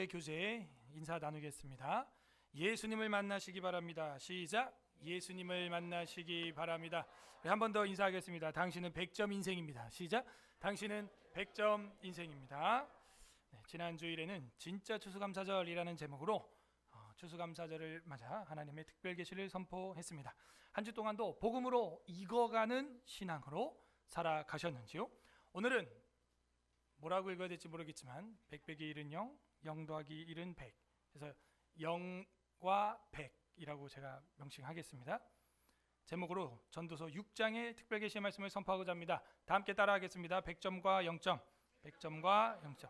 교제 인사 나누겠습니다. 예수님을 만나시기 바랍니다. 시작. 예수님을 만나시기 바랍니다. 한 번 더 인사하겠습니다. 당신은 100점 인생입니다. 시작. 당신은 100점 인생입니다. 지난 주일에는 진짜 추수감사절이라는 제목으로 추수감사절을 맞아 하나님의 특별 계시를 선포했습니다. 한 주 동안도 복음으로 익어가는 신앙으로 살아가셨는지요? 오늘은 뭐라고 읽어야 될지 모르겠지만 100 빼기 1은 0, 0 더하기 1은 100. 그래서 0과 100이라고 제가 명칭하겠습니다. 제목으로 전도서 6장의 특별 계시의 말씀을 선포하고자 합니다. 다 함께 따라하겠습니다. 100점과 0점, 100점과 0점.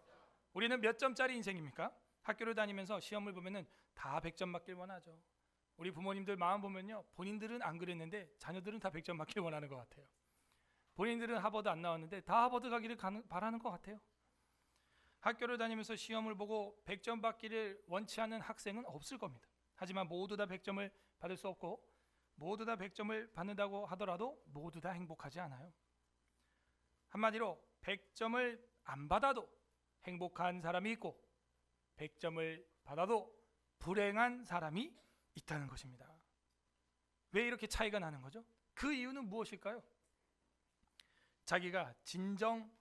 우리는 몇 점짜리 인생입니까? 학교를 다니면서 시험을 보면은 다 100점 맞길 원하죠. 우리 부모님들 마음 보면요, 본인들은 안 그랬는데 자녀들은 다 100점 맞길 원하는 것 같아요. 본인들은 하버드 안 나왔는데 다 하버드 가기를 바라는 것 같아요. 학교를 다니면서 시험을 보고 100점 받기를 원치 않는 학생은 없을 겁니다. 하지만 모두 다 100점을 받을 수 없고 모두 다 100점을 받는다고 하더라도 모두 다 행복하지 않아요. 한마디로 100점을 안 받아도 행복한 사람이 있고 100점을 받아도 불행한 사람이 있다는 것입니다. 왜 이렇게 차이가 나는 거죠? 그 이유는 무엇일까요? 자기가 진정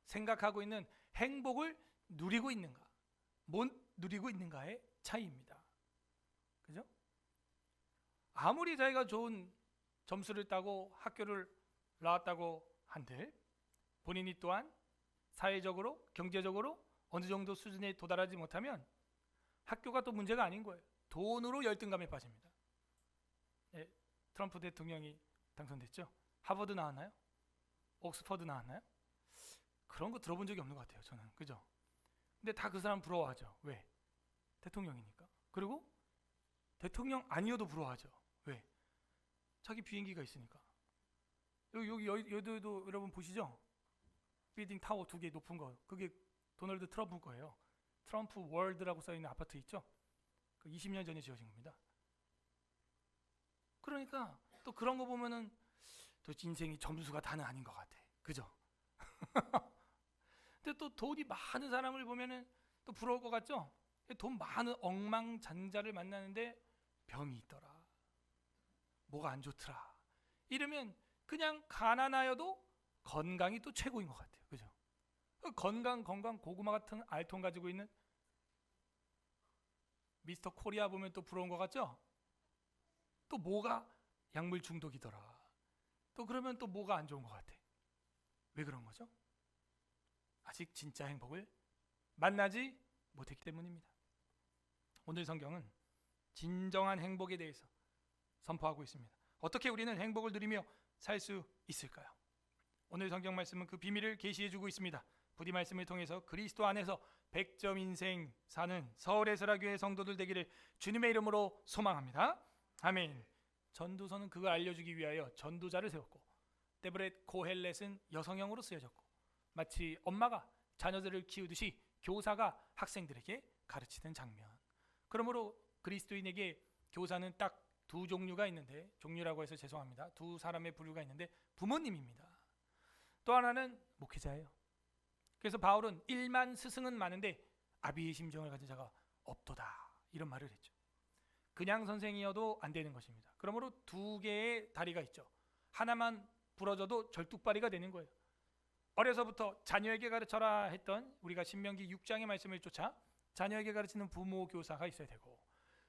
생각하고 있는 행복을 누리고 있는가, 못 누리고 있는가의 차이입니다. 그죠? 아무리 자기가 좋은 점수를 따고 학교를 나왔다고 한들 본인이 또한 사회적으로, 경제적으로 어느 정도 수준에 도달하지 못하면 학교가 또 문제가 아닌 거예요. 돈으로 열등감에 빠집니다. 예, 트럼프 대통령이 당선됐죠? 하버드 나왔나요? 옥스퍼드 나왔나요? 그런 거 들어본 적이 없는 것 같아요, 저는. 그죠? 근데 다 그 사람 부러워하죠. 왜? 대통령이니까. 그리고 대통령 아니어도 부러워하죠. 왜? 자기 비행기가 있으니까. 여기도 여러분 보시죠? 빌딩 타워 2개 높은 거, 그게 도널드 트럼프 거예요. 트럼프 월드라고 써있는 아파트 있죠? 그 20년 전에 지어진 겁니다. 그러니까 또 그런 거 보면은 또 인생이 점수가 다는 아닌 것 같아. 그죠? 근데 또 돈이 많은 사람을 보면은 또 부러울 것 같죠? 돈 많은 억만장자를 만나는데 병이 있더라, 뭐가 안 좋더라, 이러면 그냥 가난하여도 건강이 또 최고인 것 같아요. 그죠? 건강 고구마 같은 알통 가지고 있는 미스터 코리아 보면 또 부러운 것 같죠? 또 뭐가 약물 중독이더라, 또 그러면 또 뭐가 안 좋은 것 같아. 왜 그런 거죠? 아직 진짜 행복을 만나지 못했기 때문입니다. 오늘 성경은 진정한 행복에 대해서 선포하고 있습니다. 어떻게 우리는 행복을 누리며 살 수 있을까요? 오늘 성경 말씀은 그 비밀을 계시해주고 있습니다. 부디 말씀을 통해서 그리스도 안에서 100점 인생 사는 서울에스라교회 성도들 되기를 주님의 이름으로 소망합니다. 아멘. 전도서는 그걸 알려주기 위하여 전도자를 세웠고 데브렛 코헬렛은 여성형으로 쓰여졌고 마치 엄마가 자녀들을 키우듯이 교사가 학생들에게 가르치는 장면. 그러므로 그리스도인에게 교사는 딱 두 종류가 있는데, 종류라고 해서 죄송합니다. 두 사람의 부류가 있는데 부모님입니다. 또 하나는 목회자예요. 그래서 바울은 1만 스승은 많은데 아비의 심정을 가진 자가 없도다, 이런 말을 했죠. 그냥 선생이어도 안 되는 것입니다. 그러므로 두 개의 다리가 있죠. 하나만 부러져도 절뚝발이가 되는 거예요. 어려서부터 자녀에게 가르쳐라 했던 우리가 신명기 6장의 말씀을 쫓아 자녀에게 가르치는 부모 교사가 있어야 되고,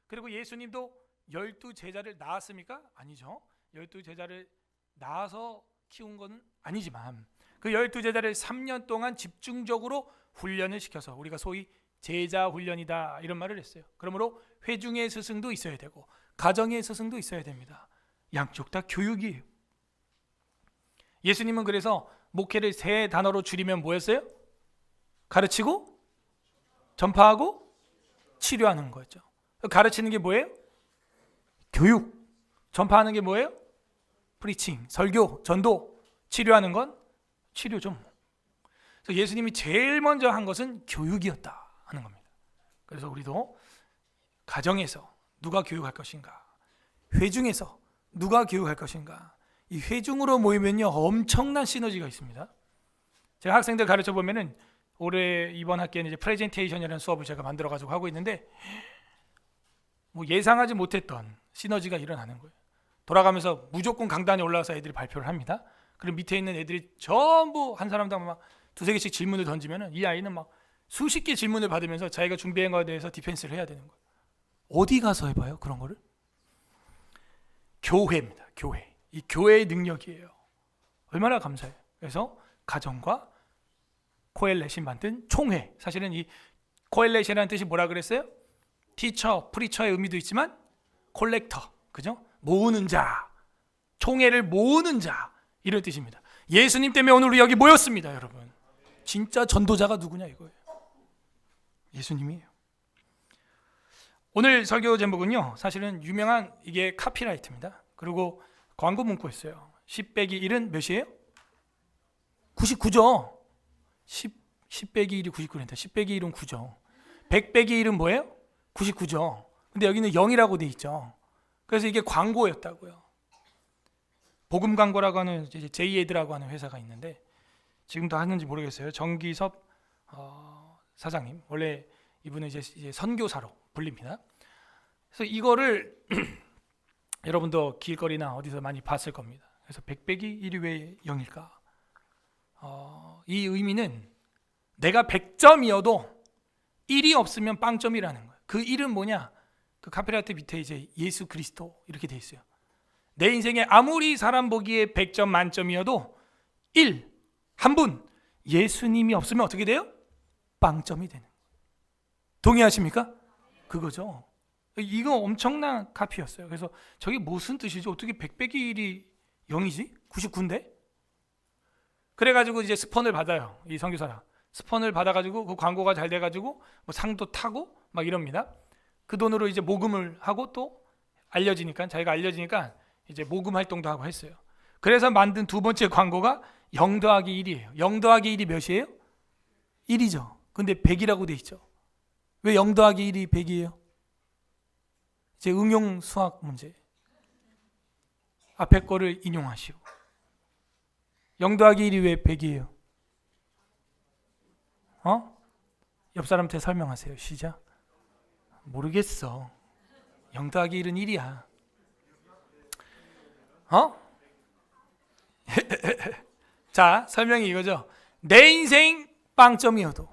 그리고 예수님도 12제자를 낳았습니까? 아니죠. 12제자를 낳아서 키운 건 아니지만 그 12제자를 3년 동안 집중적으로 훈련을 시켜서 우리가 소위 제자 훈련이다, 이런 말을 했어요. 그러므로 회중의 스승도 있어야 되고 가정의 스승도 있어야 됩니다. 양쪽 다 교육이에요. 예수님은 그래서 목회를 3단어로 줄이면 뭐였어요? 가르치고 전파하고 치료하는 거죠. 가르치는 게 뭐예요? 교육. 전파하는 게 뭐예요? 프리칭, 설교, 전도. 치료하는 건 치료죠. 그래서 예수님이 제일 먼저 한 것은 교육이었다 하는 겁니다. 그래서 우리도 가정에서 누가 교육할 것인가, 회중에서 누가 교육할 것인가, 이 회중으로 모이면요 엄청난 시너지가 있습니다. 제가 학생들 가르쳐 보면은 올해 이번 학기에는 이제 프레젠테이션이라는 수업을 제가 만들어 가지고 하고 있는데 뭐 예상하지 못했던 시너지가 일어나는 거예요. 돌아가면서 무조건 강단에 올라와서 애들이 발표를 합니다. 그리고 밑에 있는 애들이 전부 한 사람당 막 두세 개씩 질문을 던지면은 이 아이는 막 수십 개 질문을 받으면서 자기가 준비한 거에 대해서 디펜스를 해야 되는 거예요. 어디 가서 해봐요 그런 거를? 교회입니다. 교회. 이 교회의 능력이에요. 얼마나 감사해요. 그래서 가정과 코엘렛이 만든 총회. 사실은 이 코엘렛이라는 뜻이 뭐라 그랬어요? 티처, 프리처의 의미도 있지만 콜렉터, 그죠? 모으는 자, 총회를 모으는 자, 이런 뜻입니다. 예수님 때문에 오늘 우리 여기 모였습니다, 여러분. 진짜 전도자가 누구냐 이거예요. 예수님이에요. 오늘 설교 제목은요, 사실은 유명한 이게 카피라이트입니다. 그리고 광고 문구였어요. 10 빼기 1은 몇이에요? 99죠. 10 빼기 1이 99니까 10 빼기 1은 9죠. 100 빼기 1은 뭐예요? 99죠. 근데 여기는 0이라고 돼 있죠. 그래서 이게 광고였다고요. 복음 광고라고 하는 제이에드라고 하는 회사가 있는데 지금도 하는지 모르겠어요. 정기섭 사장님, 원래 이분은 이제 선교사로 불립니다. 그래서 이거를 여러분도 길거리나 어디서 많이 봤을 겁니다. 그래서 100 빼기 1이 왜 0일까? 이 의미는 내가 100점이어도 1이 없으면 빵점이라는 거예요. 그 1은 뭐냐? 그 카피라이트 밑에 이제 예수 그리스도 이렇게 돼 있어요. 내 인생에 아무리 사람 보기에 100점 만점이어도 1, 한 분, 예수님이 없으면 어떻게 돼요? 빵점이 되는 거예요. 동의하십니까? 그거죠. 이거 엄청난 카피였어요. 그래서 저게 무슨 뜻이죠? 어떻게 100 빼기 1이 0이지? 99인데? 그래가지고 이제 스폰을 받아요. 이 선교사랑. 스폰을 받아가지고 그 광고가 잘 돼가지고 뭐 상도 타고 막 이럽니다. 그 돈으로 이제 모금을 하고 또 자기가 알려지니까 이제 모금 활동도 하고 했어요. 그래서 만든 두 번째 광고가 0 더하기 1이에요. 0 더하기 1이 몇이에요? 1이죠. 근데 100이라고 돼 있죠. 왜 0 더하기 1이 100이에요? 이제 응용 수학 문제. 앞에 거를 인용하시오. 0 더하기 1이 왜 100이에요? 옆 사람한테 설명하세요. 시작. 모르겠어. 0 더하기 1은 1이야. 자, 설명이 이거죠. 내 인생 빵점이어도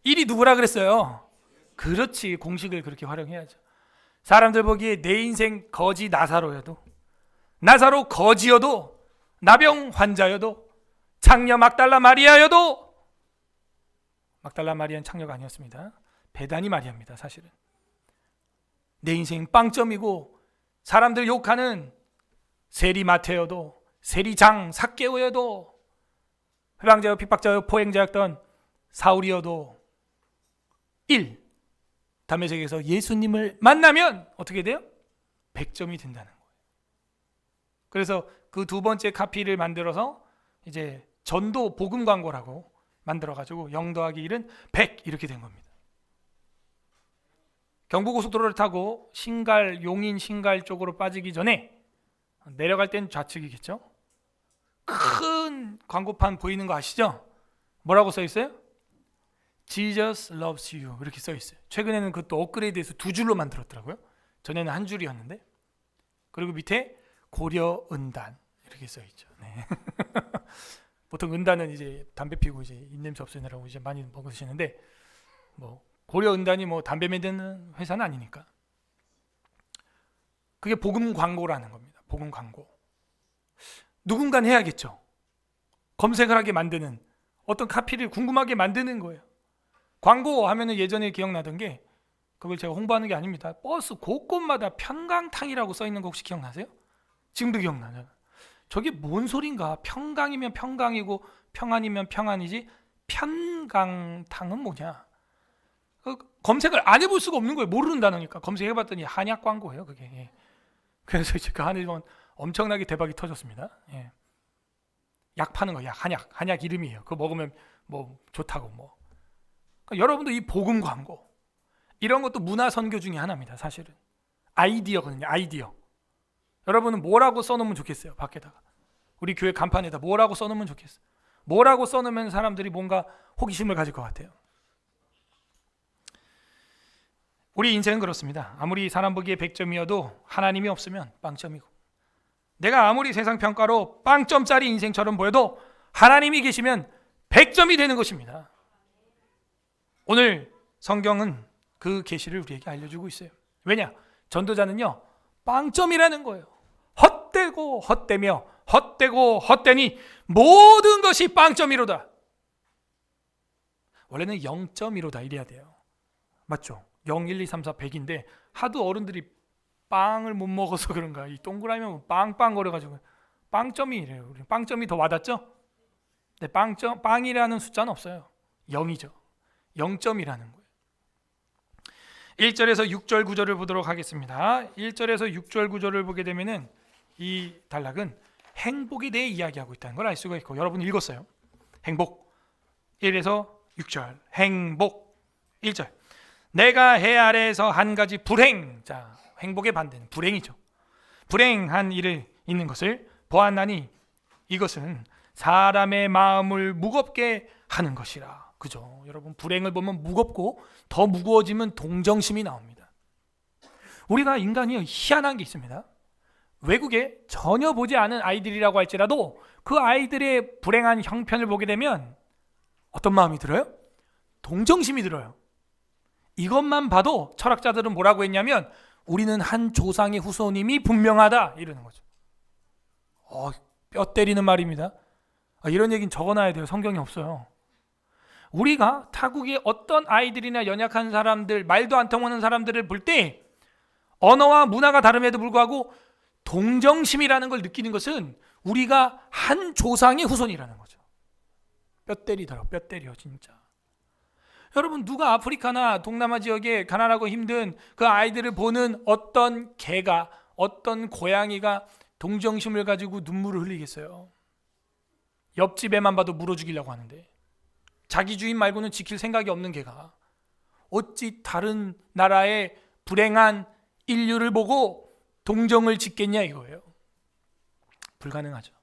1이 누구라 그랬어요? 그렇지. 공식을 그렇게 활용해야죠. 사람들 보기에 내 인생 거지 나사로여도, 나사로 거지여도, 나병 환자여도, 창녀 막달라 마리아여도, 막달라 마리아는 창녀가 아니었습니다. 베다니 마리아입니다. 사실은 내 인생 빵점이고 사람들 욕하는 세리 마태여도, 세리장 삭개오여도, 회방자여 핍박자여 포행자였던 사울이어도 1. 담에색에서 예수님을 만나면 어떻게 돼요? 100점이 된다는 거예요. 그래서 그 두 번째 카피를 만들어서 이제 전도 복음 광고라고 만들어가지고 0 더하기 1은 100 이렇게 된 겁니다. 경부고속도로를 타고 용인 신갈 쪽으로 빠지기 전에 내려갈 땐 좌측이겠죠? 큰 광고판 보이는 거 아시죠? 뭐라고 써 있어요? Jesus loves you 이렇게 써 있어요. 최근에는 그것도 업그레이드해서 2줄로 만들었더라고요. 전에는 1줄이었는데. 그리고 밑에 고려 은단 이렇게 써 있죠. 네. 보통 은단은 이제 담배 피고 이제 입냄새 없애느라고 이제 많이 먹으시는데 뭐 고려 은단이 뭐 담배 만드는 회사는 아니니까. 그게 복음 광고라는 겁니다. 복음 광고. 누군가는 해야겠죠. 검색을 하게 만드는 어떤 카피를 궁금하게 만드는 거예요. 광고 하면은 예전에 기억나던 게 그걸 제가 홍보하는 게 아닙니다. 버스 곳곳마다 평강탕이라고 써 있는 거 혹시 기억나세요? 지금도 기억나요. 저게 뭔 소린가? 평강이면 평강이고 평안이면 평안이지 편강탕은 뭐냐? 검색을 안 해볼 수가 없는 거예요. 모르는 단어니까. 검색해봤더니 한약 광고예요. 그게. 그래서 이제 그 한일은 엄청나게 대박이 터졌습니다. 예. 약 파는 거, 한약 이름이에요. 그거 먹으면 뭐 좋다고 뭐. 그러니까 여러분도 이 복음 광고 이런 것도 문화 선교 중에 하나입니다. 사실은 아이디어거든요. 아이디어. 여러분은 뭐라고 써놓으면 좋겠어요? 밖에다가 우리 교회 간판에다 뭐라고 써놓으면 좋겠어요? 뭐라고 써놓으면 사람들이 뭔가 호기심을 가질 것 같아요? 우리 인생은 그렇습니다. 아무리 사람 보기에 100점이어도 하나님이 없으면 빵점이고, 내가 아무리 세상 평가로 빵점짜리 인생처럼 보여도 하나님이 계시면 100점이 되는 것입니다. 오늘 성경은 그 계시를 우리에게 알려주고 있어요. 왜냐? 전도자는요, 빵점이라는 거예요. 헛되고 헛되며 헛되고 헛되니 모든 것이 빵점이로다. 원래는 0.15다 이래야 돼요. 맞죠? 0, 1, 2, 3, 4, 100인데 하도 어른들이 빵을 못 먹어서 그런가, 이 동그라미면 빵빵거려가지고 빵점이래요. 빵점이 더 와닿죠? 네, 빵이라는 숫자는 없어요. 0이죠. 0점이라는 거예요. 1절에서 6절 구절을 보도록 하겠습니다. 1절에서 6절 구절을 보게 되면은 이 단락은 행복에 대해 이야기하고 있다는 걸 알 수가 있고, 여러분 읽었어요. 행복. 1에서 6절. 행복. 1절. 내가 해 아래에서 한 가지 불행. 자, 행복의 반대는 불행이죠. 불행한 일을 있는 것을 보았나니 이것은 사람의 마음을 무겁게 하는 것이라. 그죠? 여러분, 불행을 보면 무겁고 더 무거워지면 동정심이 나옵니다. 우리가 인간이 희한한 게 있습니다. 외국에 전혀 보지 않은 아이들이라고 할지라도 그 아이들의 불행한 형편을 보게 되면 어떤 마음이 들어요? 동정심이 들어요. 이것만 봐도 철학자들은 뭐라고 했냐면 우리는 한 조상의 후손임이 분명하다 이러는 거죠. 뼈 때리는 말입니다. 이런 얘기는 적어놔야 돼요. 성경에 없어요. 우리가 타국의 어떤 아이들이나 연약한 사람들, 말도 안 통하는 사람들을 볼 때 언어와 문화가 다름에도 불구하고 동정심이라는 걸 느끼는 것은 우리가 한 조상의 후손이라는 거죠. 뼈 때리더라고. 뼈 때려 진짜. 여러분, 누가 아프리카나 동남아 지역에 가난하고 힘든 그 아이들을 보는 어떤 개가, 어떤 고양이가 동정심을 가지고 눈물을 흘리겠어요? 옆집에만 봐도 물어 죽이려고 하는데 자기 주인 말고는 지킬 생각이 없는 개가 어찌 다른 나라의 불행한 인류를 보고 동정을 짓겠냐 이거예요. 불가능하죠.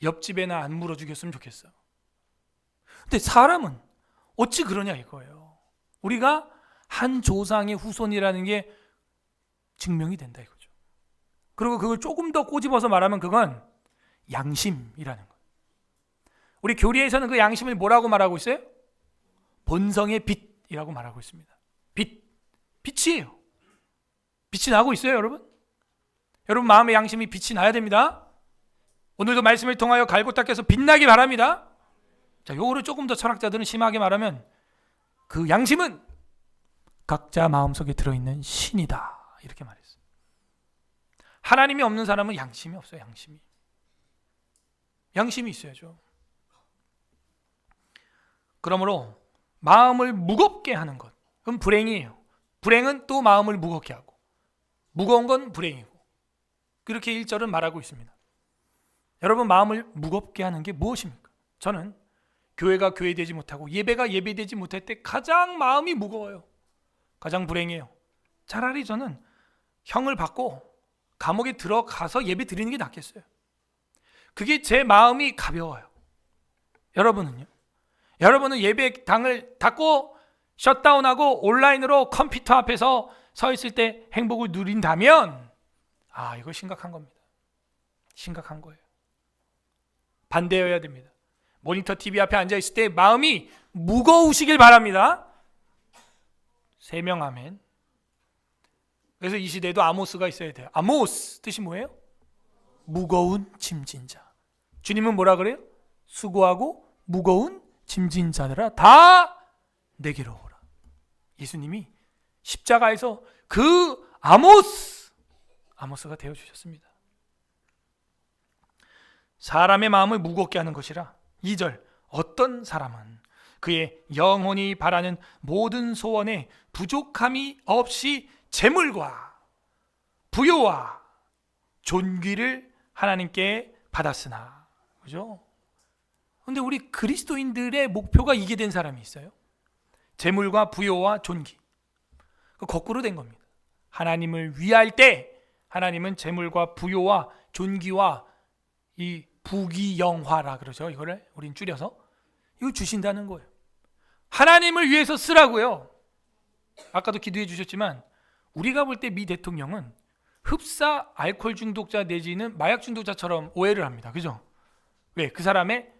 옆집에나 안 물어 죽였으면 좋겠어. 근데 사람은 어찌 그러냐 이거예요. 우리가 한 조상의 후손이라는 게 증명이 된다 이거죠. 그리고 그걸 조금 더 꼬집어서 말하면 그건 양심이라는 거예요. 우리 교리에서는 그 양심을 뭐라고 말하고 있어요? 본성의 빛이라고 말하고 있습니다. 빛이에요. 빛이 나고 있어요, 여러분. 여러분 마음의 양심이 빛이 나야 됩니다. 오늘도 말씀을 통하여 갈고 닦여서 빛나기 바랍니다. 자, 요거를 조금 더 철학자들은 심하게 말하면 그 양심은 각자 마음속에 들어있는 신이다 이렇게 말했어요. 하나님이 없는 사람은 양심이 없어요. 양심이 있어야죠. 그러므로 마음을 무겁게 하는 것, 그건 불행이에요. 불행은 또 마음을 무겁게 하고 무거운 건 불행이고, 그렇게 1절은 말하고 있습니다. 여러분, 마음을 무겁게 하는 게 무엇입니까? 저는 교회가 교회되지 못하고 예배가 예배되지 못할 때 가장 마음이 무거워요. 가장 불행해요. 차라리 저는 형을 받고 감옥에 들어가서 예배 드리는 게 낫겠어요. 그게 제 마음이 가벼워요. 여러분은요? 여러분은 예배당을 닫고 셧다운하고 온라인으로 컴퓨터 앞에서 서 있을 때 행복을 누린다면 이거 심각한 겁니다. 심각한 거예요. 반대여야 됩니다. 모니터 TV 앞에 앉아있을 때 마음이 무거우시길 바랍니다. 3명 아멘. 그래서 이 시대에도 아모스가 있어야 돼요. 아모스 뜻이 뭐예요? 무거운 짐진 자. 주님은 뭐라 그래요? 수고하고 무거운 짐진 자들아 다 내게로 오라. 예수님이 십자가에서 그 아모스가 되어주셨습니다. 사람의 마음을 무겁게 하는 것이라. 2절, 어떤 사람은 그의 영혼이 바라는 모든 소원에 부족함이 없이 재물과 부요와 존귀를 하나님께 받았으나. 그죠? 근데 우리 그리스도인들의 목표가 이게 된 사람이 있어요. 재물과 부요와 존귀. 거꾸로 된 겁니다. 하나님을 위할 때 하나님은 재물과 부요와 존귀와 이 부귀영화라 그러죠. 이거를 우린 줄여서 이거 주신다는 거예요. 하나님을 위해서 쓰라고요. 아까도 기도해 주셨지만 우리가 볼 때 미 대통령은 흡사 알코올 중독자 내지는 마약 중독자처럼 오해를 합니다. 그죠? 왜? 그 사람의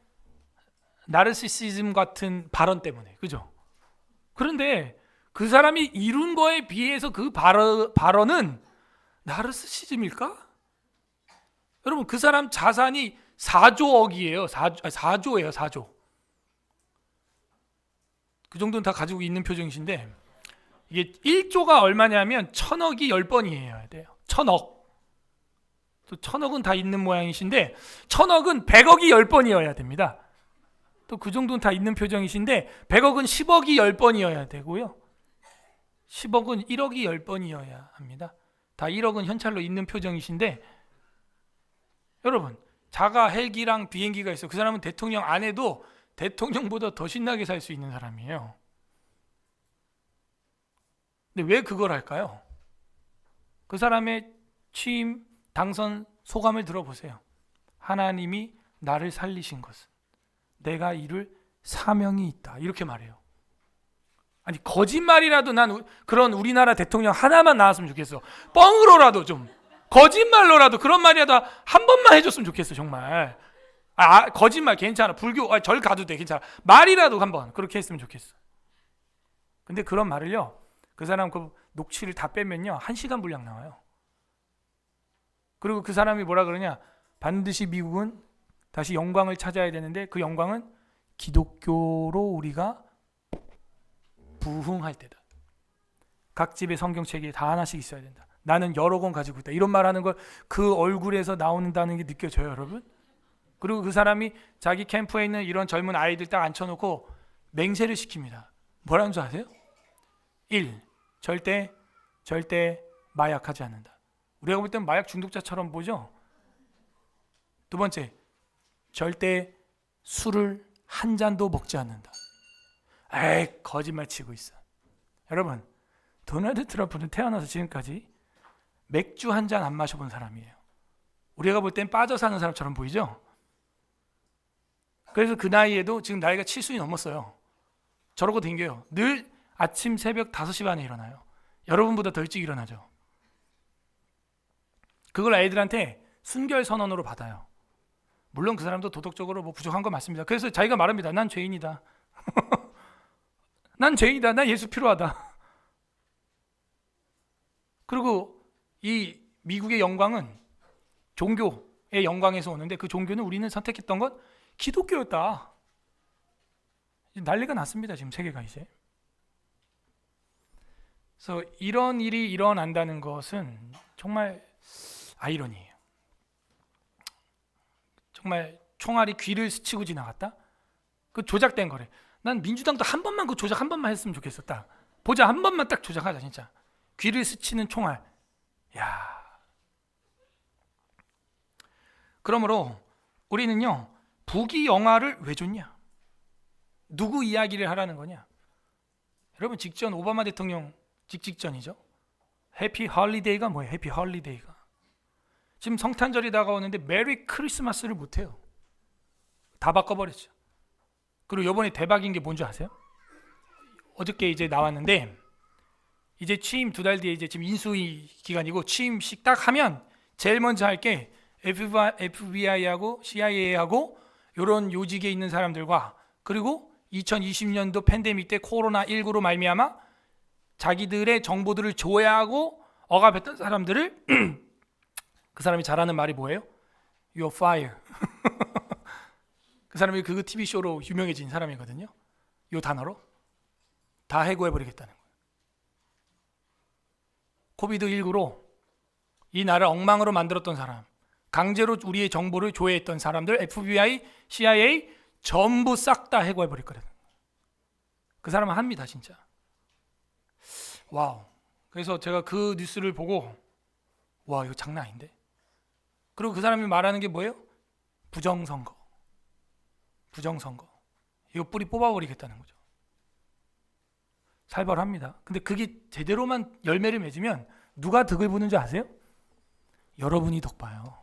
나르시시즘 같은 발언 때문에. 그죠? 그런데 그 사람이 이룬 거에 비해서 그 발언은 나르시시즘일까? 여러분, 그 사람 자산이 4조억이에요. 4조예요. 4조. 그 정도는 다 가지고 있는 표정이신데 이게 1조가 얼마냐면 1000억이 10번이어야 돼요. 1000억. 또 1000억은 다 있는 모양이신데 1000억은 100억이 10번이어야 됩니다. 또 그 정도는 다 있는 표정이신데 100억은 10억이 10번이어야 되고요. 10억은 1억이 10번이어야 합니다. 다 1억은 현찰로 있는 표정이신데 여러분, 자가 헬기랑 비행기가 있어. 그 사람은 대통령 안 해도 대통령보다 더 신나게 살 수 있는 사람이에요. 근데 왜 그걸 할까요? 그 사람의 취임, 당선 소감을 들어보세요. 하나님이 나를 살리신 것은 내가 이룰 사명이 있다. 이렇게 말해요. 아니, 거짓말이라도 난 그런 우리나라 대통령 하나만 나왔으면 좋겠어. 뻥으로라도 좀, 거짓말로라도 그런 말이라도 한 번만 해줬으면 좋겠어. 정말. 거짓말 괜찮아. 불교, 절 가도 돼. 괜찮아. 말이라도 한번 그렇게 했으면 좋겠어. 근데 그런 말을요, 그 사람 그 녹취를 다 빼면요 1시간 분량 나와요. 그리고 그 사람이 뭐라 그러냐, 반드시 미국은 다시 영광을 찾아야 되는데 그 영광은 기독교로 우리가 부흥할 때다. 각 집에 성경책이 다 하나씩 있어야 된다. 나는 여러 권 가지고 있다. 이런 말하는 걸 그 얼굴에서 나온다는 게 느껴져요, 여러분? 그리고 그 사람이 자기 캠프에 있는 이런 젊은 아이들 딱 앉혀놓고 맹세를 시킵니다. 뭐라는 줄 아세요? 1. 절대 마약하지 않는다. 우리가 볼 때는 마약 중독자처럼 보죠? 두 번째, 절대 술을 한 잔도 먹지 않는다. 에이, 거짓말 치고 있어. 여러분, 도널드 트럼프는 태어나서 지금까지 맥주 한 잔 안 마셔본 사람이에요. 우리가 볼 땐 빠져 사는 사람처럼 보이죠? 그래서 그 나이에도 지금 나이가 70이 넘었어요. 저러고 댕겨요. 늘 아침 새벽 5시 반에 일어나요. 여러분보다 더 일찍 일어나죠. 그걸 아이들한테 순결 선언으로 받아요. 물론 그 사람도 도덕적으로 뭐 부족한 거 맞습니다. 그래서 자기가 말합니다. 난 죄인이다. 난 죄인이다. 난 예수 필요하다. 그리고 이 미국의 영광은 종교의 영광에서 오는데 그 종교는 우리는 선택했던 건 기독교였다. 난리가 났습니다. 지금 세계가 이제. 그래서 이런 일이 일어난다는 것은 정말 아이러니예요. 정말 총알이 귀를 스치고 지나갔다? 그 조작된 거래. 난 민주당도 한 번만 그 조작 한 번만 했으면 좋겠었다. 보자, 한 번만 딱 조작하자 진짜. 귀를 스치는 총알. 야. 그러므로 우리는요, 북이 영화를 왜 줬냐? 누구 이야기를 하라는 거냐? 여러분, 직전 오바마 대통령 직전이죠. 해피 홀리데이가 뭐예요? 해피 홀리데이가. 지금 성탄절이 다가오는데 메리 크리스마스를 못해요. 다 바꿔버렸죠. 그리고 이번에 대박인 게 뭔지 아세요? 어저께 이제 나왔는데 이제 취임 2달 뒤에 이제 지금 인수위 기간이고 취임식 딱 하면 제일 먼저 할 게 FBI하고 CIA하고 이런 요직에 있는 사람들과 그리고 2020년도 팬데믹 때 코로나19로 말미암아 자기들의 정보들을 조회하고 억압했던 사람들을 그 사람이 잘하는 말이 뭐예요? You're fired. 그 사람이 그 TV쇼로 유명해진 사람이거든요. 이 단어로 다 해고해버리겠다는 거예요. 코비드19로 이 나라를 엉망으로 만들었던 사람, 강제로 우리의 정보를 조회했던 사람들, FBI, CIA 전부 싹 다 해고해버릴 거라는 거예요. 그 사람은 합니다, 진짜. 와우. 그래서 제가 그 뉴스를 보고 와, 이거 장난 아닌데. 그리고 그 사람이 말하는 게 뭐예요? 부정선거. 이거 뿌리 뽑아버리겠다는 거죠. 살벌합니다. 근데 그게 제대로만 열매를 맺으면 누가 덕을 보는 줄 아세요? 여러분이 덕 봐요.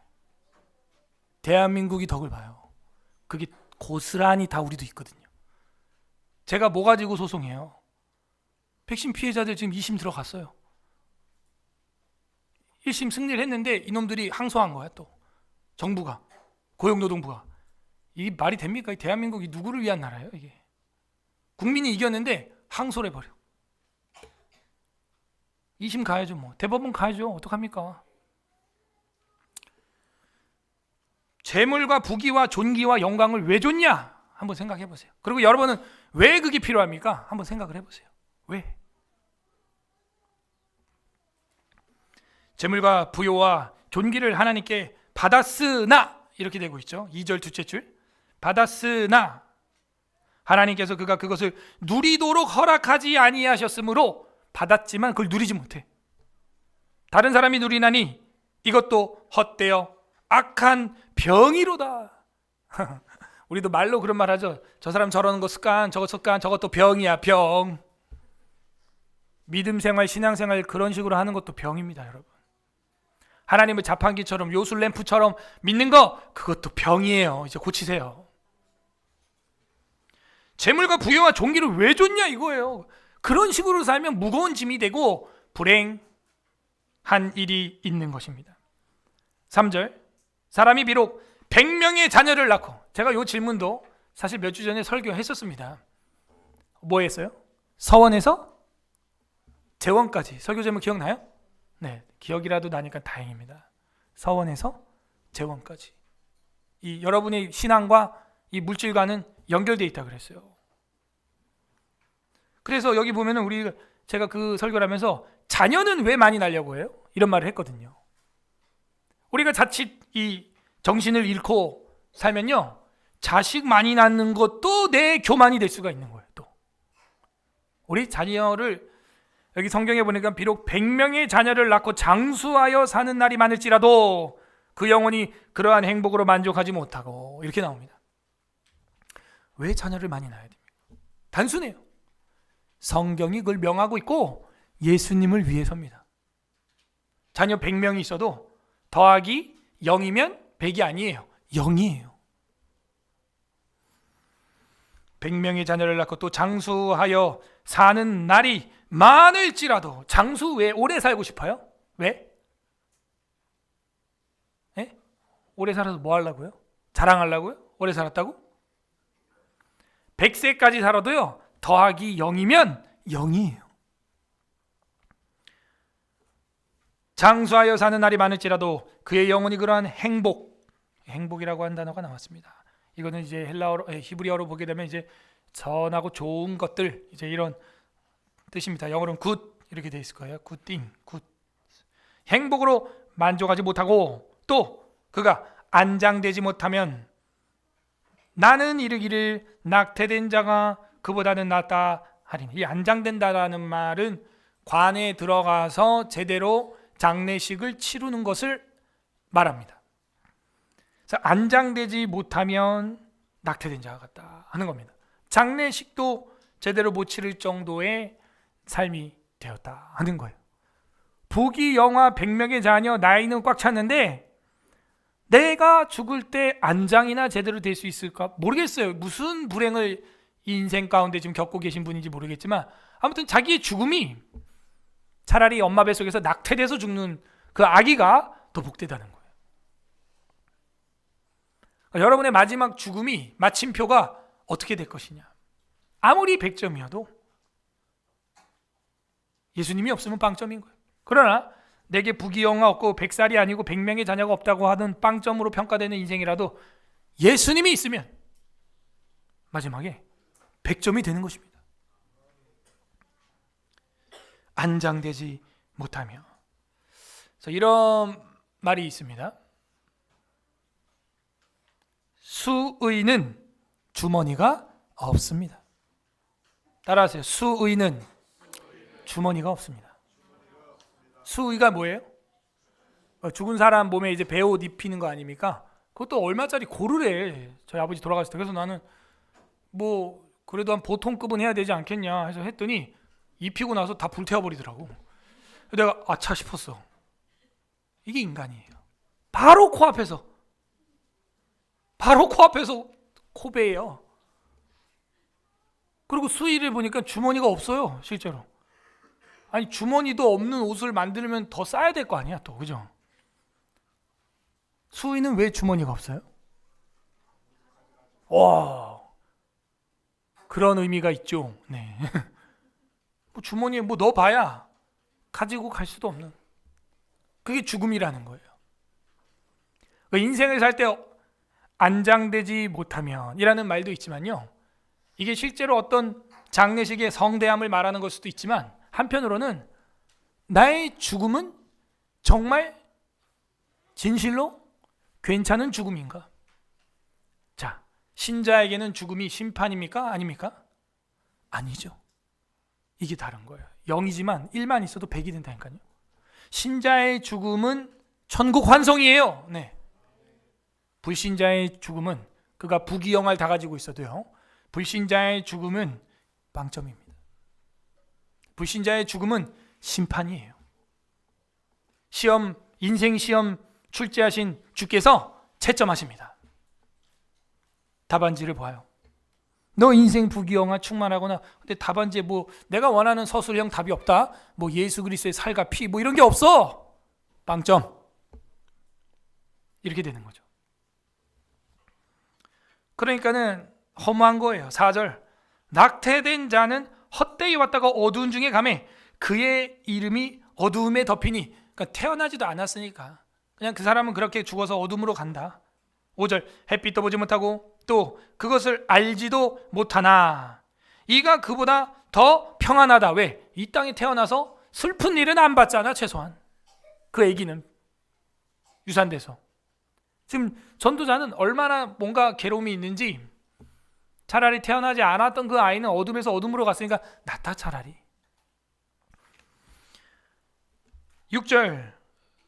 대한민국이 덕을 봐요. 그게 고스란히 다 우리도 있거든요. 제가 뭐 가지고 소송해요? 백신 피해자들 지금 2심 들어갔어요. 1심 승리를 했는데 이놈들이 항소한 거야. 또 정부가, 고용노동부가. 이게 말이 됩니까? 대한민국이 누구를 위한 나라예요? 이게 국민이 이겼는데 항소를 해버려. 2심 가야죠. 뭐 대법원 가야죠. 어떡합니까? 재물과 부귀와 존귀와 영광을 왜 줬냐? 한번 생각해 보세요. 그리고 여러분은 왜 그게 필요합니까? 한번 생각을 해보세요. 왜? 재물과 부요와 존귀를 하나님께 받았으나, 이렇게 되고 있죠. 2절 둘째 줄. 받았으나 하나님께서 그가 그것을 누리도록 허락하지 아니하셨으므로 받았지만 그걸 누리지 못해. 다른 사람이 누리나니 이것도 헛되어 악한 병이로다. 우리도 말로 그런 말 하죠. 저 사람 저러는 거 습관, 저거 습관, 저것도 병이야, 병. 믿음 생활, 신앙 생활 그런 식으로 하는 것도 병입니다, 여러분. 하나님을 자판기처럼, 요술램프처럼 믿는 거, 그것도 병이에요. 이제 고치세요. 재물과 부여와 존귀를 왜 줬냐 이거예요. 그런 식으로 살면 무거운 짐이 되고 불행한 일이 있는 것입니다. 3절, 사람이 비록 100명의 자녀를 낳고, 제가 이 질문도 사실 몇 주 전에 설교했었습니다. 뭐 했어요? 서원에서 재원까지. 설교 제목 기억나요? 네, 기억이라도 나니까 다행입니다. 서원에서 재원까지. 이 여러분의 신앙과 이 물질과는 연결되어 있다 그랬어요. 그래서 여기 보면은 제가 그 설교를 하면서 자녀는 왜 많이 낳으려고 해요? 이런 말을 했거든요. 우리가 자칫 이 정신을 잃고 살면요, 자식 많이 낳는 것도 내 교만이 될 수가 있는 거예요. 또 우리 자녀를 여기 성경에 보니까 비록 100명의 자녀를 낳고 장수하여 사는 날이 많을지라도 그 영혼이 그러한 행복으로 만족하지 못하고, 이렇게 나옵니다. 왜 자녀를 많이 낳아야 됩니까? 단순해요. 성경이 그걸 명하고 있고 예수님을 위해서입니다. 자녀 100명이 있어도 더하기 0이면 100이 아니에요. 0이에요. 100명의 자녀를 낳고 또 장수하여 사는 날이 많을지라도. 장수 왜 오래 살고 싶어요? 왜? 예? 오래 살아서 뭐 하려고요? 자랑하려고요? 오래 살았다고? 100세까지 살아도요, 더하기 0이면 0이에요. 장수하여 사는 날이 많을지라도 그의 영혼이 그러한 행복이라고 한 단어가 나왔습니다. 이거는 이제 히브리어로 보게 되면 이제 선하고 좋은 것들, 이제 이런 뜻입니다. 영어로는 good 이렇게 돼 있을 거예요. good thing, good. 행복으로 만족하지 못하고 또 그가 안장되지 못하면 나는 이르기를 낙태된 자가 그보다는 낫다 하리니. 이 안장된다라는 말은 관에 들어가서 제대로 장례식을 치르는 것을 말합니다. 안장되지 못하면 낙태된 자가 같다 하는 겁니다. 장례식도 제대로 못 치를 정도의 삶이 되었다 하는 거예요. 부귀 영화 100명의 자녀, 나이는 꽉 찼는데 내가 죽을 때 안장이나 제대로 될 수 있을까 모르겠어요. 무슨 불행을 인생 가운데 지금 겪고 계신 분인지 모르겠지만 아무튼 자기의 죽음이 차라리 엄마 뱃속에서 낙태돼서 죽는 그 아기가 더 복되다는 거예요. 그러니까 여러분의 마지막 죽음이, 마침표가 어떻게 될 것이냐. 아무리 100점이어도 예수님이 없으면 빵점인 거예요. 그러나 내게 부귀영화 없고 100살이 아니고 100명의 자녀가 없다고 하는 빵점으로 평가되는 인생이라도 예수님이 있으면 마지막에 100점이 되는 것입니다. 안장되지 못하며. 그래서 이런 말이 있습니다. 수의는 주머니가 없습니다. 따라하세요. 수의는 주머니가 없습니다. 수의가 뭐예요? 죽은 사람 몸에 이제 베옷 입히는 거 아닙니까? 그것도 얼마짜리 고르래. 저희 아버지 돌아가셨을 때. 그래서 나는 뭐 그래도 한 보통급은 해야 되지 않겠냐 해서 했더니 입히고 나서 다 불태워버리더라고. 내가 아차 싶었어. 이게 인간이에요. 바로 코앞에서 코베예요. 그리고 수의를 보니까 주머니가 없어요, 실제로. 아니, 주머니도 없는 옷을 만들면 더 싸야 될 거 아니야, 또, 그죠? 수의는 왜 주머니가 없어요? 와, 그런 의미가 있죠. 네. 뭐 주머니에 뭐 넣어봐야 가지고 갈 수도 없는, 그게 죽음이라는 거예요. 인생을 살 때 안장되지 못하면 이라는 말도 있지만요, 이게 실제로 어떤 장례식의 성대함을 말하는 걸 수도 있지만, 한편으로는 나의 죽음은 정말 진실로 괜찮은 죽음인가? 자, 신자에게는 죽음이 심판입니까? 아닙니까? 아니죠. 이게 다른 거예요. 0이지만 1만 있어도 100이 된다니까요. 신자의 죽음은 천국 환송이에요. 네. 불신자의 죽음은, 그가 부귀영화를 다 가지고 있어도요, 불신자의 죽음은 빵점입니다. 불신자의 죽음은 심판이에요. 인생 시험 출제하신 주께서 채점하십니다. 답안지를 봐요. 너 인생 부귀영화 충만하거나, 근데 답안지에 뭐 내가 원하는 서술형 답이 없다, 뭐 예수 그리스도의 살과 피 뭐 이런 게 없어, 빵점. 이렇게 되는 거죠. 그러니까는 허무한 거예요. 4절, 낙태된 자는 헛되이 왔다가 어두운 중에 가매 그의 이름이 어두움에 덮이니. 그러니까 태어나지도 않았으니까 그냥 그 사람은 그렇게 죽어서 어둠으로 간다. 5절, 햇빛도 보지 못하고 또 그것을 알지도 못하나 이가 그보다 더 평안하다. 왜? 이 땅에 태어나서 슬픈 일은 안 봤잖아. 최소한 그 아기는 유산돼서. 지금 전도자는 얼마나 뭔가 괴로움이 있는지, 차라리 태어나지 않았던 그 아이는 어둠에서 어둠으로 갔으니까 낫다 차라리. 6절,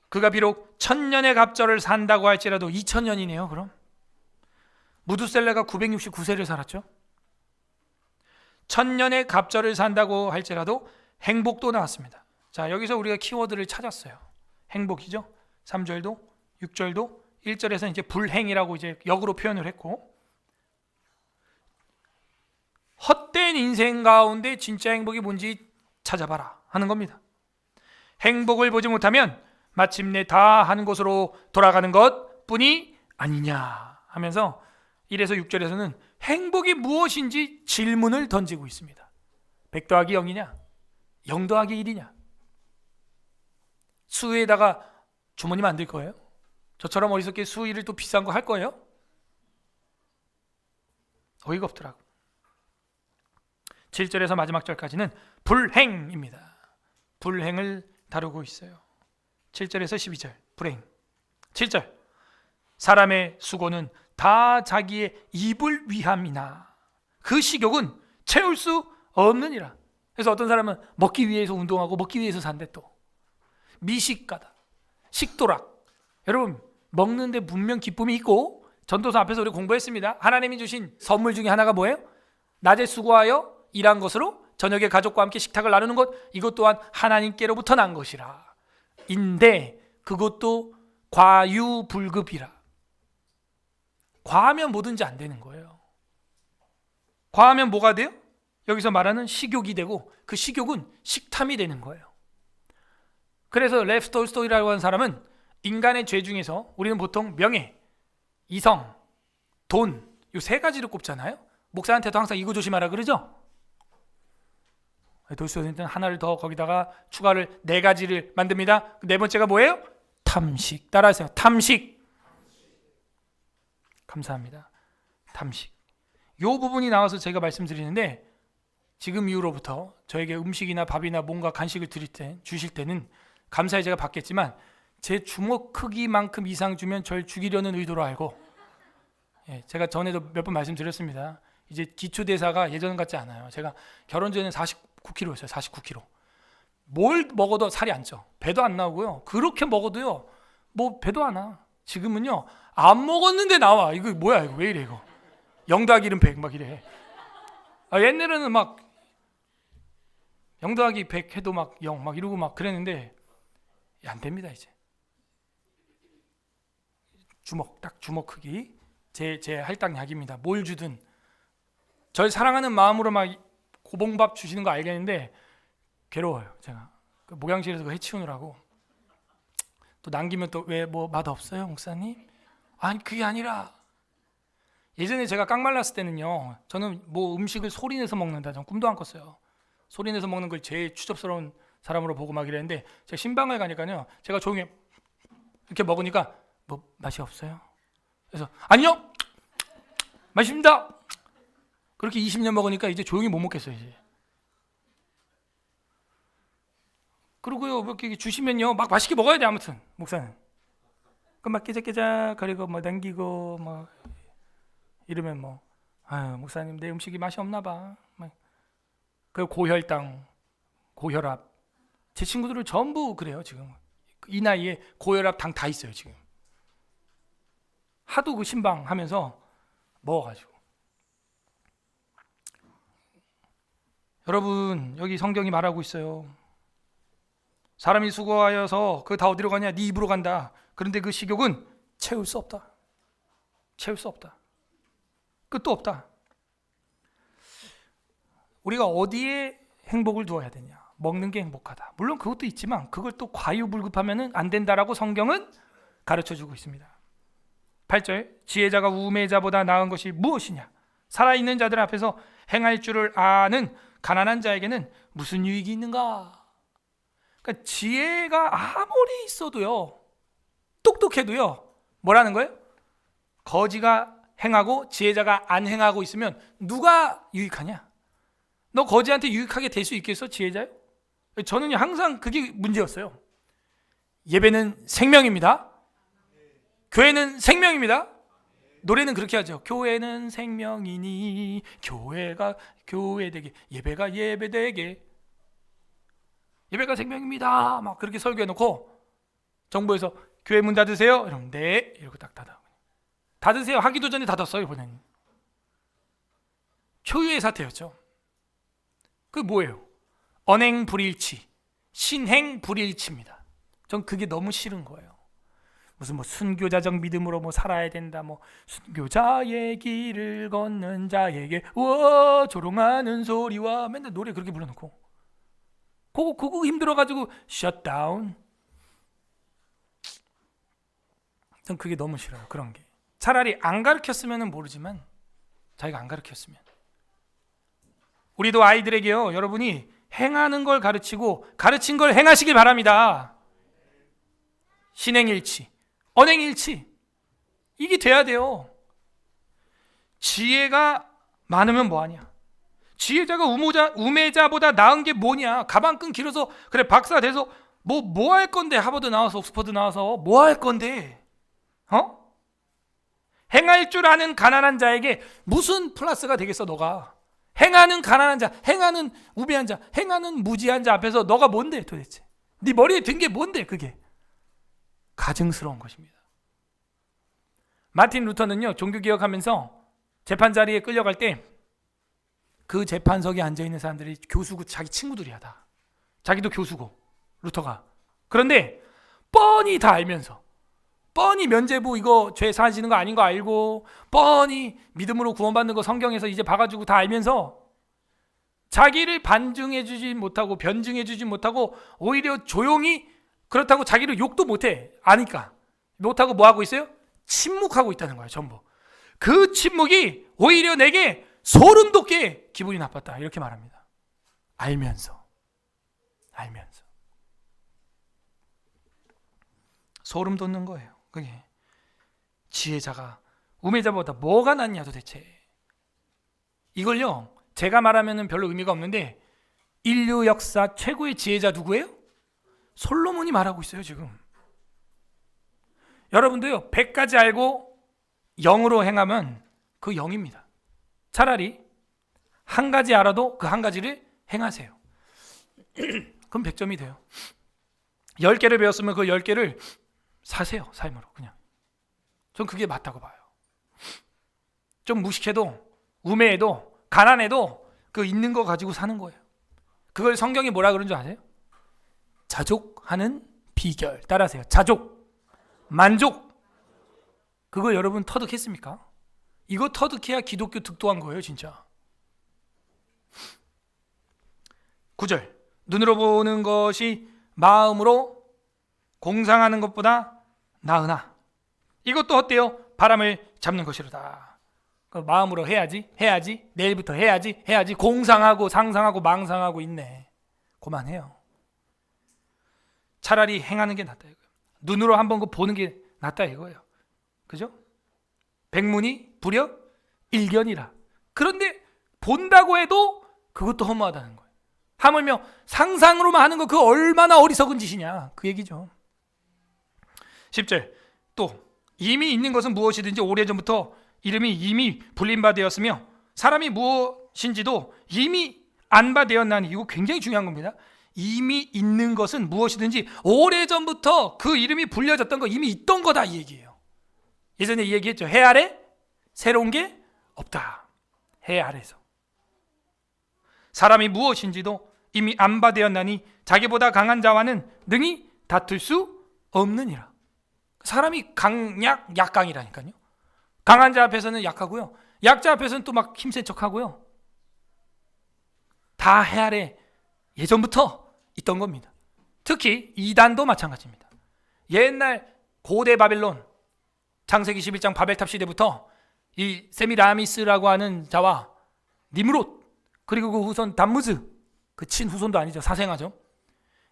그가 비록 1000년의 갑절을 산다고 할지라도 2000년이네요. 그럼 무두셀라가 969세를 살았죠. 1000년의 갑절을 산다고 할지라도 행복도 나왔습니다. 자, 여기서 우리가 키워드를 찾았어요. 행복이죠. 3절도 6절도 1절에서 이제 불행이라고 이제 역으로 표현을 했고, 헛된 인생 가운데 진짜 행복이 뭔지 찾아봐라 하는 겁니다. 행복을 보지 못하면 마침내 다 한 곳으로 돌아가는 것 뿐이 아니냐 하면서 1에서 6절에서는 행복이 무엇인지 질문을 던지고 있습니다. 100 더하기 0이냐? 0 더하기 1이냐? 수에다가 주머니 만들 거예요? 저처럼 어리석게 수의를 또 비싼 거 할 거예요? 어이가 없더라고. 7절에서 마지막 절까지는 불행입니다. 불행을 다루고 있어요. 7절에서 12절 불행. 7절, 사람의 수고는 다 자기의 입을 위함이나 그 식욕은 채울 수 없느니라. 그래서 어떤 사람은 먹기 위해서 운동하고 먹기 위해서 산대. 또 미식가다, 식도락. 여러분, 먹는데 분명 기쁨이 있고, 전도서 앞에서 우리 공부했습니다. 하나님이 주신 선물 중에 하나가 뭐예요? 낮에 수고하여 일한 것으로 저녁에 가족과 함께 식탁을 나누는 것, 이것 또한 하나님께로부터 난 것이라. 인데 그것도 과유불급이라. 과하면 뭐든지 안 되는 거예요. 과하면 뭐가 돼요? 여기서 말하는 식욕이 되고, 그 식욕은 식탐이 되는 거예요. 그래서 레프 톨스토이라고 하는 사람은 인간의 죄 중에서 우리는 보통 명예, 이성, 돈, 이 세 가지를 꼽잖아요. 목사한테도 항상 이거 조심하라 그러죠. 돌스토이는 하나를 더 거기다가 추가를 4가지를 만듭니다. 4번째가 뭐예요? 탐식. 따라하세요. 탐식. 감사합니다. 탐식. 이 부분이 나와서 제가 말씀드리는데, 지금 이후로부터 저에게 음식이나 밥이나 뭔가 간식을 주실 때는 감사히 제가 받겠지만, 제 주먹 크기만큼 이상 주면 절 죽이려는 의도로 알고, 제가 전에도 몇 번 말씀드렸습니다. 이제 기초대사가 예전 같지 않아요. 제가 결혼 전에는 49kg였어요. 49kg. 뭘 먹어도 살이 안 쪄. 배도 안 나오고요. 그렇게 먹어도요, 뭐 배도 안 와. 지금은요, 안 먹었는데 나와. 이거 뭐야, 이거 왜 이래 이거. 0 더하기 1은 100 막 이래. 옛날에는 막 0 더하기 100 해도 막 0 막 이러고 막 그랬는데, 안 됩니다 이제. 딱 주먹 크기. 제 할당약입니다. 뭘 주든 절 사랑하는 마음으로 막 고봉밥 주시는 거 알겠는데 괴로워요. 제가 그 목양실에서 그거 해치우느라고. 또 남기면 또 왜 뭐 맛 없어요 목사님? 아니 그게 아니라 예전에 제가 깡말랐을 때는요, 저는 뭐 음식을 소리내서 먹는다, 전 꿈도 안 꿨어요. 소리내서 먹는 걸 제일 추접스러운 사람으로 보고 막 이랬는데, 제가 신방을 가니까요, 제가 조용히 이렇게 먹으니까 뭐 맛이 없어요? 그래서 아니요, 맛있습니다. 그렇게 20년 먹으니까 이제 조용히 못 먹겠어요 이제. 그리고요, 뭐 이렇게 주시면요 막 맛있게 먹어야 돼. 아무튼 목사는 그 막 깨작깨작 거리고 뭐 남기고 뭐 이러면 뭐 아유 목사님 내 음식이 맛이 없나 봐. 그 고혈당, 고혈압, 제 친구들은 전부 그래요 지금. 이 나이에 고혈압, 당 다 있어요 지금. 하도 그 신방하면서 먹어가지고. 여러분 여기 성경이 말하고 있어요. 사람이 수고하여서 그 다 어디로 가냐? 네 입으로 간다. 그런데 그 식욕은 채울 수 없다. 채울 수 없다. 끝도 없다. 우리가 어디에 행복을 두어야 되냐? 먹는 게 행복하다. 물론 그것도 있지만 그걸 또 과유불급하면 안 된다라고 성경은 가르쳐주고 있습니다. 8절, 지혜자가 우매자보다 나은 것이 무엇이냐? 살아있는 자들 앞에서 행할 줄을 아는 가난한 자에게는 무슨 유익이 있는가? 그러니까 지혜가 아무리 있어도요, 똑똑해도요, 뭐라는 거예요? 거지가 행하고 지혜자가 안 행하고 있으면 누가 유익하냐? 너 거지한테 유익하게 될 수 있겠어? 지혜자요? 저는 항상 그게 문제였어요. 예배는 생명입니다. 교회는 생명입니다. 노래는 그렇게 하죠. 교회는 생명이니 교회가 교회되게, 예배가 예배되게, 예배가 생명입니다. 막 그렇게 설교해놓고 정부에서 교회 문 닫으세요. 이러면 네 이러고 딱 닫으세요 하기도 전에 닫았어요. 이번에는 초유의 사태였죠. 그게 뭐예요? 언행불일치, 신행불일치입니다. 전 그게 너무 싫은 거예요. 무슨 뭐 순교자적 믿음으로 뭐 살아야 된다, 뭐 순교자의 길을 걷는 자에게 와 조롱하는 소리와 맨날 노래 그렇게 불러놓고 그거 힘들어가지고 셧다운. 전 그게 너무 싫어요. 그런 게 차라리 안 가르쳤으면 모르지만 자기가 안 가르쳤으면. 우리도 아이들에게요, 여러분이 행하는 걸 가르치고 가르친 걸 행하시길 바랍니다. 신행일치, 언행일치, 이게 돼야 돼요. 지혜가 많으면 뭐하냐? 지혜자가 우매자보다 나은 게 뭐냐? 가방끈 길어서 그래 박사 돼서 뭐 할 건데? 하버드 나와서 옥스퍼드 나와서 뭐 할 건데? 행할 줄 아는 가난한 자에게 무슨 플러스가 되겠어 너가? 행하는 가난한 자, 행하는 우매한 자, 행하는 무지한 자 앞에서 너가 뭔데 도대체? 네 머리에 든 게 뭔데 그게? 가증스러운 것입니다. 마틴 루터는요, 종교개혁하면서 재판 자리에 끌려갈 때 그 재판석에 앉아있는 사람들이 교수고 자기 친구들이야 다. 자기도 교수고 루터가. 그런데 뻔히 다 알면서, 뻔히 면죄부 이거 죄 사지는 거 아닌 거 알고, 뻔히 믿음으로 구원받는 거 성경에서 이제 봐가지고 다 알면서 자기를 반증해주지 못하고 변증해주지 못하고 오히려 조용히, 그렇다고 자기를 욕도 못해. 아니까 못하고 뭐 하고 있어요? 침묵하고 있다는 거예요. 전부. 그 침묵이 오히려 내게 소름 돋게 기분이 나빴다, 이렇게 말합니다. 알면서 소름 돋는 거예요. 그게 지혜자가 우매자보다 뭐가 낫냐 도대체. 이걸요 제가 말하면 별로 의미가 없는데 인류 역사 최고의 지혜자 누구예요? 솔로몬이 말하고 있어요 지금. 여러분도요 100가지 알고 0으로 행하면 그 0입니다. 차라리 한 가지 알아도 그 한 가지를 행하세요. 그럼 100점이 돼요. 10개를 배웠으면 그 10개를 사세요. 삶으로 그냥. 전 그게 맞다고 봐요. 좀 무식해도 우매해도 가난해도 그 있는 거 가지고 사는 거예요. 그걸 성경이 뭐라 그런 줄 아세요? 자족하는 비결. 따라하세요. 자족, 만족. 그거 여러분 터득했습니까? 이거 터득해야 기독교 득도한 거예요 진짜. 9절 눈으로 보는 것이 마음으로 공상하는 것보다 나으나 이것도 어때요? 바람을 잡는 것이로다. 마음으로 해야지 내일부터 해야지 공상하고 상상하고 망상하고 있네. 그만해요. 차라리 행하는 게 낫다 이거예요. 눈으로 한번 보는 게 낫다 이거예요. 그죠? 백문이 불여 일견이라. 그런데 본다고 해도 그것도 허무하다는 거예요. 하물며 상상으로만 하는 거 그거 얼마나 어리석은 짓이냐 그 얘기죠. 10절 또 이미 있는 것은 무엇이든지 오래전부터 이름이 이미 불린 바 되었으며 사람이 무엇인지도 이미 안 바 되었나니. 이거 굉장히 중요한 겁니다. 이미 있는 것은 무엇이든지 오래전부터 그 이름이 불려졌던 거 이미 있던 거다 이 얘기예요. 예전에 이 얘기했죠. 해 아래 새로운 게 없다. 해 아래에서 사람이 무엇인지도 이미 안 바 되었나니 자기보다 강한 자와는 능히 다툴 수 없느니라. 사람이 강약 약강이라니까요. 강한 자 앞에서는 약하고요, 약자 앞에서는 또 막 힘센 척하고요. 다 해 아래 예전부터 있던 겁니다. 특히 이단도 마찬가지입니다. 옛날 고대 바벨론 창세기 11장 바벨탑 시대부터 이 세미라미스라고 하는 자와 니므롯 그리고 그 후손 담무즈, 그 친후손도 아니죠, 사생아죠.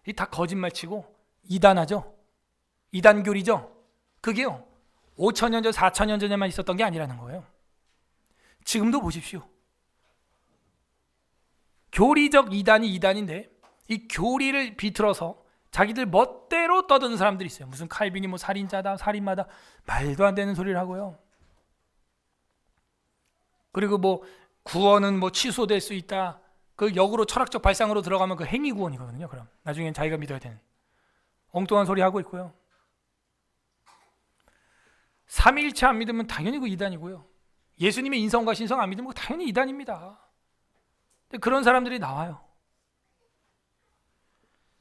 이 다 거짓말치고 이단하죠. 이단교리죠. 그게요 5,000년 전 4,000년 전에만 있었던 게 아니라는 거예요. 지금도 보십시오. 교리적 이단이 이단인데 이 교리를 비틀어서 자기들 멋대로 떠드는 사람들이 있어요. 무슨 칼빈이 뭐 살인자다 살인마다 말도 안 되는 소리를 하고요. 그리고 뭐 구원은 뭐 취소될 수 있다. 그 역으로 철학적 발상으로 들어가면 그 행위 구원이거든요. 그럼 나중엔 자기가 믿어야 되는 엉뚱한 소리 하고 있고요. 삼위일체 안 믿으면 당연히 그 이단이고요. 예수님의 인성과 신성 안 믿으면 당연히 이단입니다. 근데 그런 사람들이 나와요.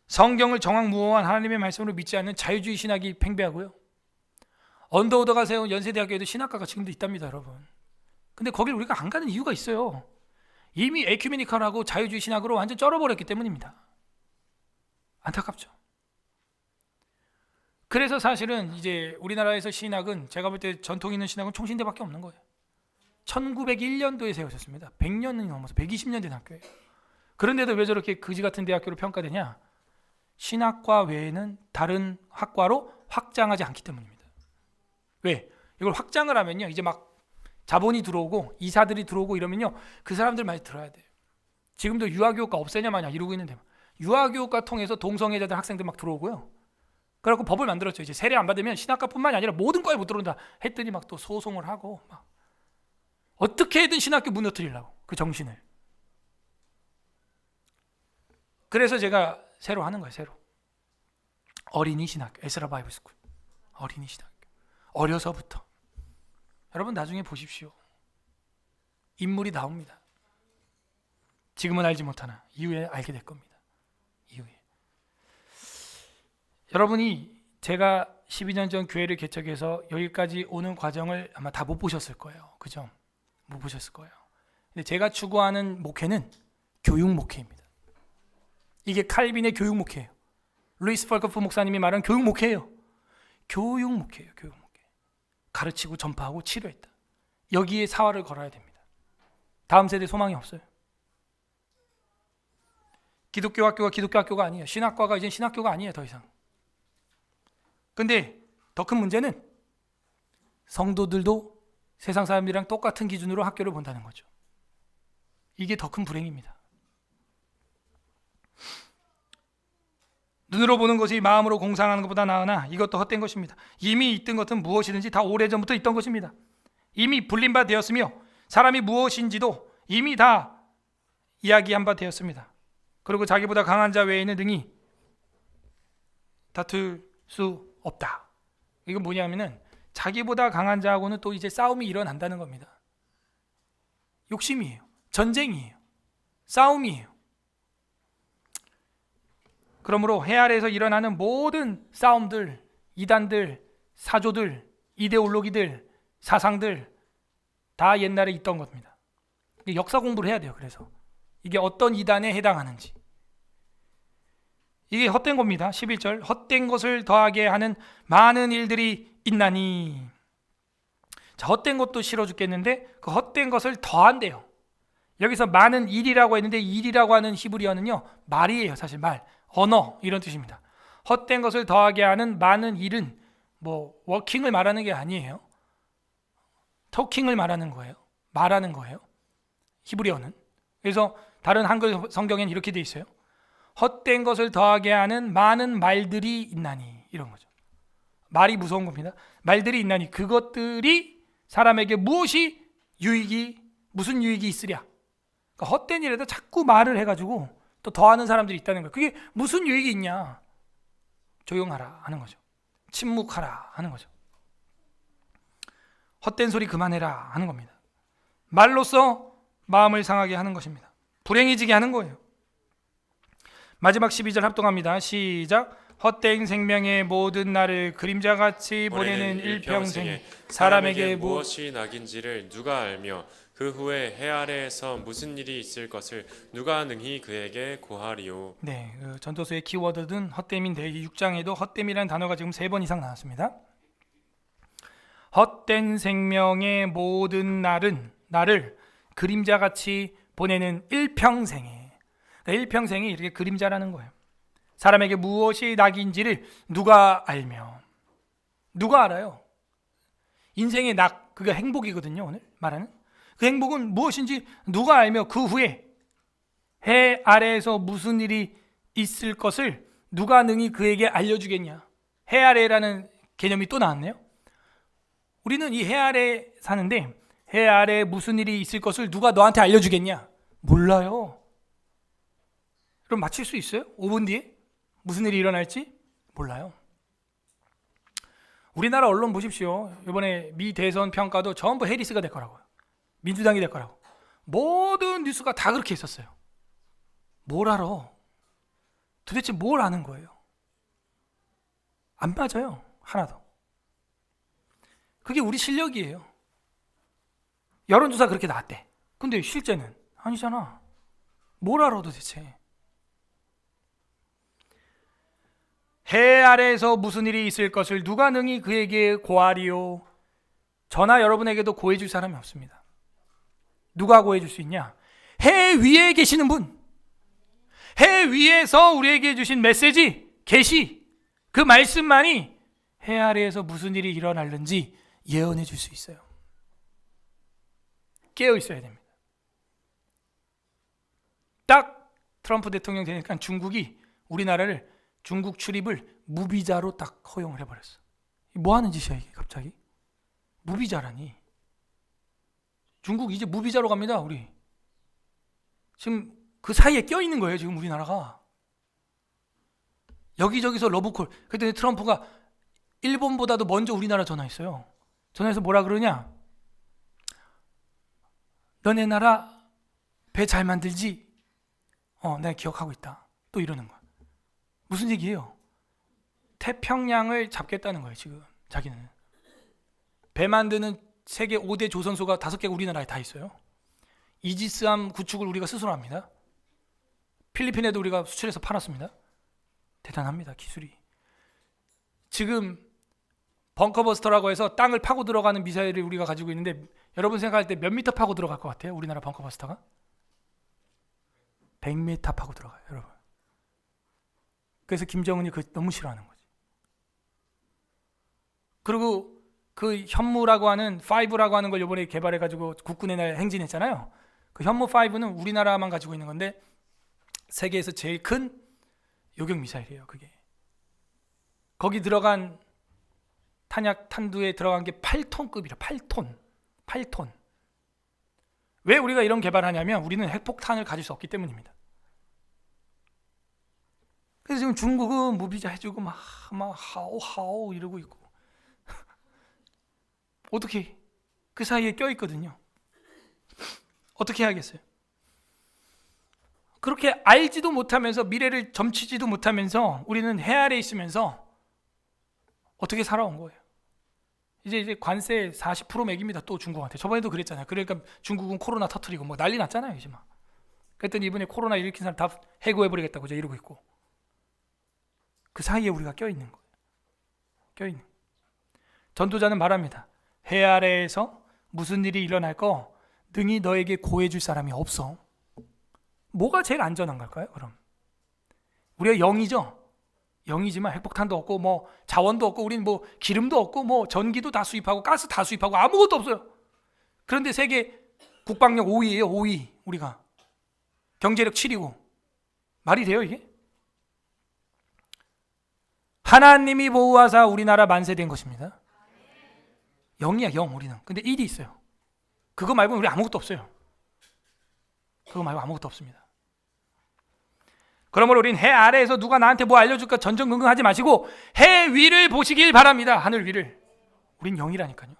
성경을 정확무어한 하나님의 말씀으로 믿지 않는 자유주의 신학이 팽배하고요. 언더우드가 세운 연세대학교에도 신학과가 지금도 있답니다, 여러분. 근데 거길 우리가 안 가는 이유가 있어요. 이미 에큐메니컬하고 자유주의 신학으로 완전 쩔어버렸기 때문입니다. 안타깝죠. 그래서 사실은 이제 우리나라에서 신학은 제가 볼 때 전통 있는 신학은 총신대밖에 없는 거예요. 1901년도에 세워졌습니다. 100년이 넘어서 120년 된 학교예요. 그런데도 왜 저렇게 그지 같은 대학교로 평가되냐? 신학과 외에는 다른 학과로 확장하지 않기 때문입니다. 왜? 이걸 확장을 하면요, 이제 막 자본이 들어오고 이사들이 들어오고 이러면요, 그 사람들 많이 들어야 돼요. 지금도 유아교육과 없애냐 마냐 이러고 있는데 유아교육과 통해서 동성애자들 학생들 막 들어오고요. 그래갖고 법을 만들었죠. 이제 세례 안 받으면 신학과뿐만이 아니라 모든 과에 못 들어온다 했더니 막 또 소송을 하고 막 어떻게든 신학교 무너뜨리려고 그 정신을. 그래서 제가 새로 하는 거예요. 새로 어린이 신학교, 에스라 바이블 스쿨. 어린이 신학교 어려서부터. 여러분 나중에 보십시오. 인물이 나옵니다. 지금은 알지 못하나 이후에 알게 될 겁니다. 이후에 여러분이 제가 12년 전 교회를 개척해서 여기까지 오는 과정을 아마 다 못 보셨을 거예요. 그죠? 못 보셨을 거예요. 근데 제가 추구하는 목회는 교육 목회입니다. 이게 칼빈의 교육 목회예요. 루이스 펄커프 목사님이 말한 교육 목회예요. 교육 목회예요. 교육 목회. 가르치고 전파하고 치료했다. 여기에 사활을 걸어야 됩니다. 다음 세대 소망이 없어요. 기독교 학교가 기독교 학교가 아니에요. 신학과가 이제 신학교가 아니에요. 더 이상. 근데 더 큰 문제는 성도들도 세상 사람들이랑 똑같은 기준으로 학교를 본다는 거죠. 이게 더 큰 불행입니다. 눈으로 보는 것이 마음으로 공상하는 것보다 나으나 이것도 헛된 것입니다. 이미 있던 것은 무엇이든지 다 오래전부터 있던 것입니다. 이미 불린 바 되었으며 사람이 무엇인지도 이미 다 이야기한 바 되었습니다. 그리고 자기보다 강한 자 외에는 능히 다툴 수 없다. 이건 뭐냐면은 자기보다 강한 자하고는 또 이제 싸움이 일어난다는 겁니다. 욕심이에요. 전쟁이에요. 싸움이에요. 그러므로 해 아래에서 일어나는 모든 싸움들, 이단들, 사조들, 이데올로기들, 사상들 다 옛날에 있던 겁니다. 역사 공부를 해야 돼요. 그래서 이게 어떤 이단에 해당하는지 이게 헛된 겁니다. 11절 헛된 것을 더하게 하는 많은 일들이 있나니. 자, 헛된 것도 싫어 죽겠는데 그 헛된 것을 더한대요. 여기서 많은 일이라고 했는데 일이라고 하는 히브리어는요 말이에요. 사실 말, 언어 이런 뜻입니다. 헛된 것을 더하게 하는 많은 일은 뭐 워킹을 말하는 게 아니에요. 토킹을 말하는 거예요. 말하는 거예요. 히브리어는. 그래서 다른 한글 성경에는 이렇게 돼 있어요. 헛된 것을 더하게 하는 많은 말들이 있나니. 이런 거죠. 말이 무서운 겁니다. 말들이 있나니 그것들이 사람에게 무슨 유익이 있으랴. 그러니까 헛된 일에도 자꾸 말을 해가지고 또 더하는 사람들이 있다는 거예요. 그게 무슨 유익이 있냐? 조용하라 하는 거죠. 침묵하라 하는 거죠. 헛된 소리 그만해라 하는 겁니다. 말로써 마음을 상하게 하는 것입니다. 불행해지게 하는 거예요. 마지막 12절 합동합니다. 시작. 헛된 생명의 모든 날을 그림자같이 보내는 일평생에 사람에게 무엇이 낙인지를 누가 알며 그 후에 해 아래에서 무슨 일이 있을 것을 누가 능히 그에게 고하리요. 네, 전도서의 키워드는 헛됨인데 이 6장에도 헛됨이라는 단어가 지금 3번 이상 나왔습니다. 헛된 생명의 모든 날을 그림자같이 보내는 일평생에. 그러니까 일평생이 이렇게 그림자라는 거예요. 사람에게 무엇이 낙인지를 누가 알며. 누가 알아요? 인생의 낙, 그게 행복이거든요. 오늘 말하는 그 행복은 무엇인지 누가 알며 그 후에 해 아래에서 무슨 일이 있을 것을 누가 능히 그에게 알려주겠냐. 해 아래라는 개념이 또 나왔네요. 우리는 이 해 아래 사는데 해 아래에 무슨 일이 있을 것을 누가 너한테 알려주겠냐. 몰라요. 그럼 맞힐 수 있어요? 5분 뒤에 무슨 일이 일어날지 몰라요. 우리나라 언론 보십시오. 이번에 미 대선 평가도 전부 해리스가 될 거라고요. 민주당이 될 거라고. 모든 뉴스가 다 그렇게 했었어요. 뭘 알아? 도대체 뭘 아는 거예요? 안 맞아요. 하나도. 그게 우리 실력이에요. 여론조사 그렇게 나왔대. 근데 실제는 아니잖아. 뭘 알아 도대체? 해 아래에서 무슨 일이 있을 것을 누가 능히 그에게 고하리요. 저나 여러분에게도 고해줄 사람이 없습니다. 누가 고해줄 수 있냐? 해 위에 계시는 분. 해 위에서 우리에게 주신 메시지, 계시, 그 말씀만이 해 아래에서 무슨 일이 일어날는지 예언해 줄 수 있어요. 깨어 있어야 됩니다. 딱 트럼프 대통령 되니까 중국이 우리나라를 중국 출입을 무비자로 딱 허용을 해버렸어. 뭐 하는 짓이야 이게 갑자기? 무비자라니. 중국 이제 무비자로 갑니다. 우리 지금 그 사이에 껴있는 거예요. 지금 우리나라가 여기저기서 러브콜. 그랬더니 트럼프가 일본보다도 먼저 우리나라 전화했어요. 전화해서 뭐라 그러냐? 너네 나라 배 잘 만들지? 내가 기억하고 있다. 또 이러는 거야. 무슨 얘기예요? 태평양을 잡겠다는 거예요. 지금 자기는. 배 만드는 세계 5대 조선소가 5개가 우리나라에 다 있어요. 이지스함 구축을 우리가 스스로 합니다. 필리핀에도 우리가 수출해서 팔았습니다. 대단합니다. 기술이. 지금 벙커버스터라고 해서 땅을 파고 들어가는 미사일을 우리가 가지고 있는데 여러분 생각할 때 몇 미터 파고 들어갈 것 같아요? 우리나라 벙커버스터가? 100m 파고 들어가요. 여러분. 그래서 김정은이 너무 싫어하는 거지. 그리고 그 현무라고 하는 5라고 하는 걸 이번에 개발해가지고 국군의 날 행진했잖아요. 그 현무 5는 우리나라만 가지고 있는 건데 세계에서 제일 큰 요격 미사일이에요. 그게. 거기 들어간 탄약 탄두에 들어간 게 8톤급이라. 8톤. 왜 우리가 이런 개발하냐면 우리는 핵폭탄을 가질 수 없기 때문입니다. 그래서 지금 중국은 무비자 해주고 막 하오 이러고 있고 어떻게 그 사이에 껴있거든요. 어떻게 해야겠어요? 그렇게 알지도 못하면서 미래를 점치지도 못하면서 우리는 해 아래 있으면서 어떻게 살아온 거예요? 이제 관세 40% 매깁니다. 또 중국한테. 저번에도 그랬잖아요. 그러니까 중국은 코로나 터뜨리고 뭐 난리 났잖아요. 이제 막. 그랬더니 이번에 코로나 일으킨 사람 다 해고해버리겠다고 이제 이러고 있고. 그 사이에 우리가 껴있는 거예요. 껴있는. 전도자는 말합니다. 해 아래에서 무슨 일이 일어날 거 능히 너에게 고해줄 사람이 없어. 뭐가 제일 안전한 걸까요? 그럼 우리가 영이죠. 영이지만 핵폭탄도 없고 뭐 자원도 없고 우리는 뭐 기름도 없고 뭐 전기도 다 수입하고 가스 다 수입하고 아무것도 없어요. 그런데 세계 국방력 5위예요. 5위. 우리가 경제력 7위고 말이 돼요 이게? 하나님이 보호하사 우리나라 만세된 것입니다. 0이야 0 우리는. 근데 1이 있어요. 그거 말고는 우리 아무것도 없어요. 그거 말고 아무것도 없습니다. 그러므로 우리는 해 아래에서 누가 나한테 뭐 알려줄까 전전긍긍하지 마시고 해 위를 보시길 바랍니다. 하늘 위를. 우린 0이라니까요.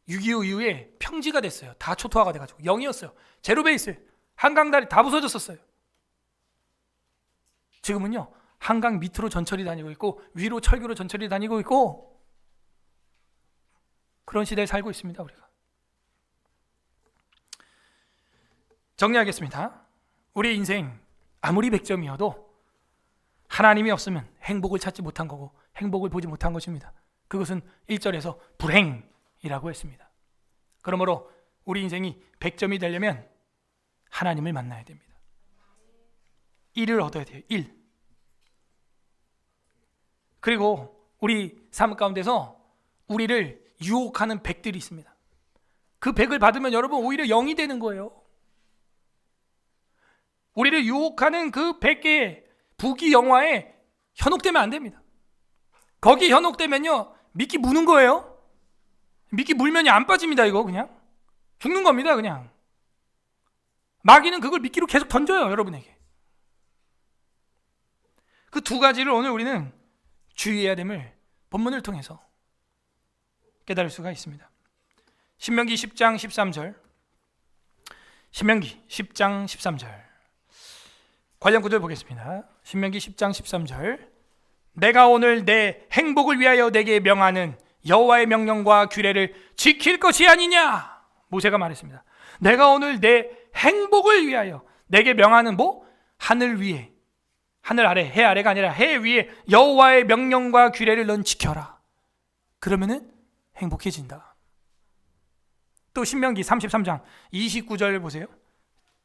6.25 이후에 평지가 됐어요. 다 초토화가 돼가지고 0이었어요. 제로 베이스. 한강다리 다 부서졌었어요. 지금은요 한강 밑으로 전철이 다니고 있고 위로 철교로 전철이 다니고 있고 그런 시대에 살고 있습니다. 우리가. 정리하겠습니다. 우리 인생 아무리 100점이어도 하나님이 없으면 행복을 찾지 못한 거고 행복을 보지 못한 것입니다. 그것은 1절에서 불행이라고 했습니다. 그러므로 우리 인생이 100점이 되려면 하나님을 만나야 됩니다. 1을 얻어야 돼요. 1. 그리고 우리 삶 가운데서 우리를 유혹하는 백들이 있습니다. 그 백을 받으면 여러분 오히려 0이 되는 거예요. 우리를 유혹하는 그 100개의 부귀 영화에 현혹되면 안 됩니다. 거기 현혹되면요 미끼 무는 거예요. 미끼 물면이 안 빠집니다. 이거 그냥 죽는 겁니다. 그냥 마귀는 그걸 미끼로 계속 던져요. 여러분에게. 그 두 가지를 오늘 우리는 주의해야 됨을 본문을 통해서 깨달을 수가 있습니다. 신명기 10장 13절 신명기 10장 13절 관련 구절 보겠습니다. 신명기 10장 13절 내가 오늘 내 행복을 위하여 내게 명하는 여호와의 명령과 규례를 지킬 것이 아니냐. 모세가 말했습니다. 내가 오늘 내 행복을 위하여 내게 명하는 뭐? 하늘 위에 하늘 아래 해 아래가 아니라 해 위에 여호와의 명령과 규례를 넌 지켜라. 그러면은 행복해진다. 또 신명기 33장 29절 보세요.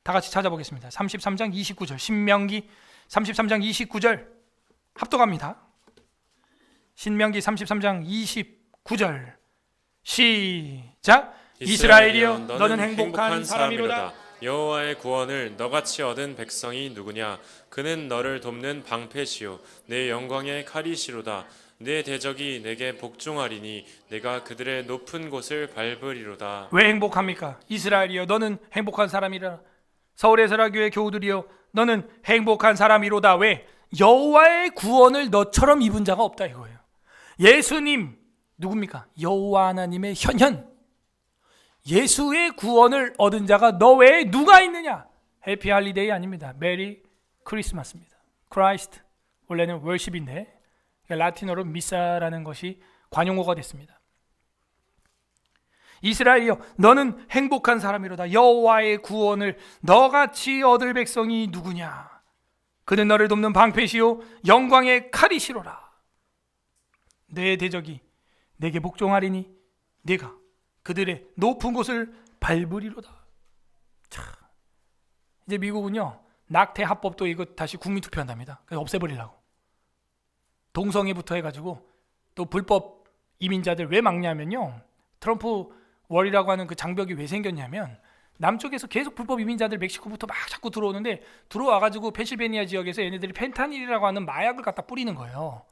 다 같이 찾아보겠습니다. 33장 29절 신명기 33장 29절 합독합니다. 신명기 33장 29절 시작. 이스라엘이여 너는 행복한 사람이로다. 여호와의 구원을 너같이 얻은 백성이 누구냐. 그는 너를 돕는 방패시요 내 영광의 칼이시로다. 내 대적이 내게 복종하리니 내가 그들의 높은 곳을 밟으리로다. 왜 행복합니까? 이스라엘이여 너는 행복한 사람이라. 서울의 설화교회 교우들이여 너는 행복한 사람이로다. 왜? 여호와의 구원을 너처럼 입은 자가 없다 이거예요. 예수님 누굽니까? 여호와 하나님의 현현. 예수의 구원을 얻은 자가 너 외에 누가 있느냐? 해피 할리데이 아닙니다. 메리 크리스마스입니다. 크라이스트 원래는 월십인데 라틴어로 미사라는 것이 관용어가 됐습니다. 이스라엘이여 너는 행복한 사람이로다. 여호와의 구원을 너같이 얻을 백성이 누구냐? 그는 너를 돕는 방패시요 영광의 칼이시로라. 내 대적이 내게 복종하리니 네가 그들의 높은 곳을 밟으리로다. 참. 이제 미국은요 낙태 합법도 이거 다시 국민투표한답니다. 그래서 없애버리려고. 동성애부터 해가지고 또 불법 이민자들 왜 막냐면요 트럼프 월이라고 하는 그 장벽이 왜 생겼냐면 남쪽에서 계속 불법 이민자들 멕시코부터 막 자꾸 들어오는데 들어와가지고 펜실베니아 지역에서 얘네들이 펜타닐이라고 하는 마약을 갖다 뿌리는 거예요.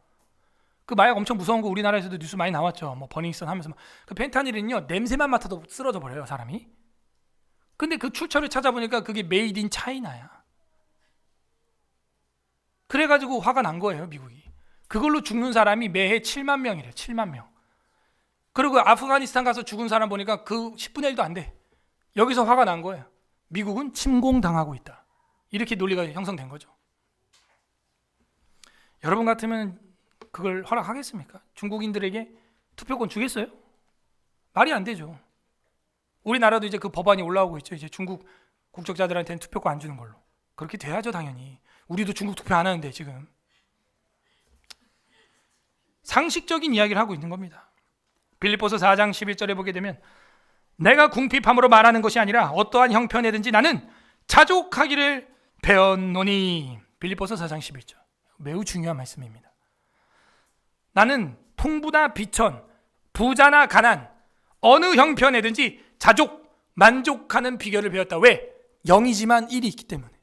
그 마약 엄청 무서운 거 우리나라에서도 뉴스 많이 나왔죠. 뭐 버닝썬 하면서 그 펜타닐은요 냄새만 맡아도 쓰러져 버려요 사람이. 근데 그 출처를 찾아보니까 그게 메이드 인 차이나야. 그래가지고 화가 난 거예요 미국이. 그걸로 죽는 사람이 매해 7만 명이래요. 7만 명. 그리고 아프가니스탄 가서 죽은 사람 보니까 그 10분의 1도 안 돼. 여기서 화가 난 거예요. 미국은 침공당하고 있다. 이렇게 논리가 형성된 거죠. 여러분 같으면 그걸 허락하겠습니까? 중국인들에게 투표권 주겠어요? 말이 안 되죠. 우리나라도 이제 그 법안이 올라오고 있죠. 이제 중국 국적자들한테는 투표권 안 주는 걸로. 그렇게 돼야죠 당연히. 우리도 중국 투표 안 하는데 지금. 상식적인 이야기를 하고 있는 겁니다. 빌립보서 4장 11절에 보게 되면 내가 궁핍함으로 말하는 것이 아니라 어떠한 형편이든지 나는 자족하기를 배웠노니. 빌립보서 4장 11절. 매우 중요한 말씀입니다. 나는 풍부나 비천, 부자나 가난, 어느 형편이든지 만족하는 비결을 배웠다. 왜? 0이지만 1이 있기 때문에.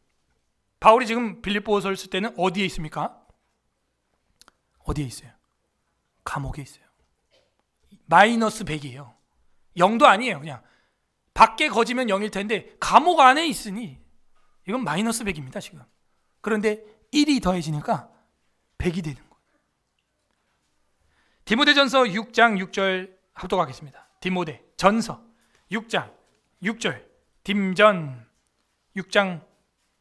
바울이 지금 빌립보서를 쓸 때는 어디에 있습니까? 어디에 있어요? 감옥에 있어요. 마이너스 100이에요. 0도 아니에요. 그냥 밖에 거지면 0일 텐데 감옥 안에 있으니 이건 마이너스 100입니다 지금. 그런데 1이 더해지니까 100이 되는 거예요. 디모데전서 6장 6절 합독하겠습니다. 디모데전서 6장 6절, 딤전 6장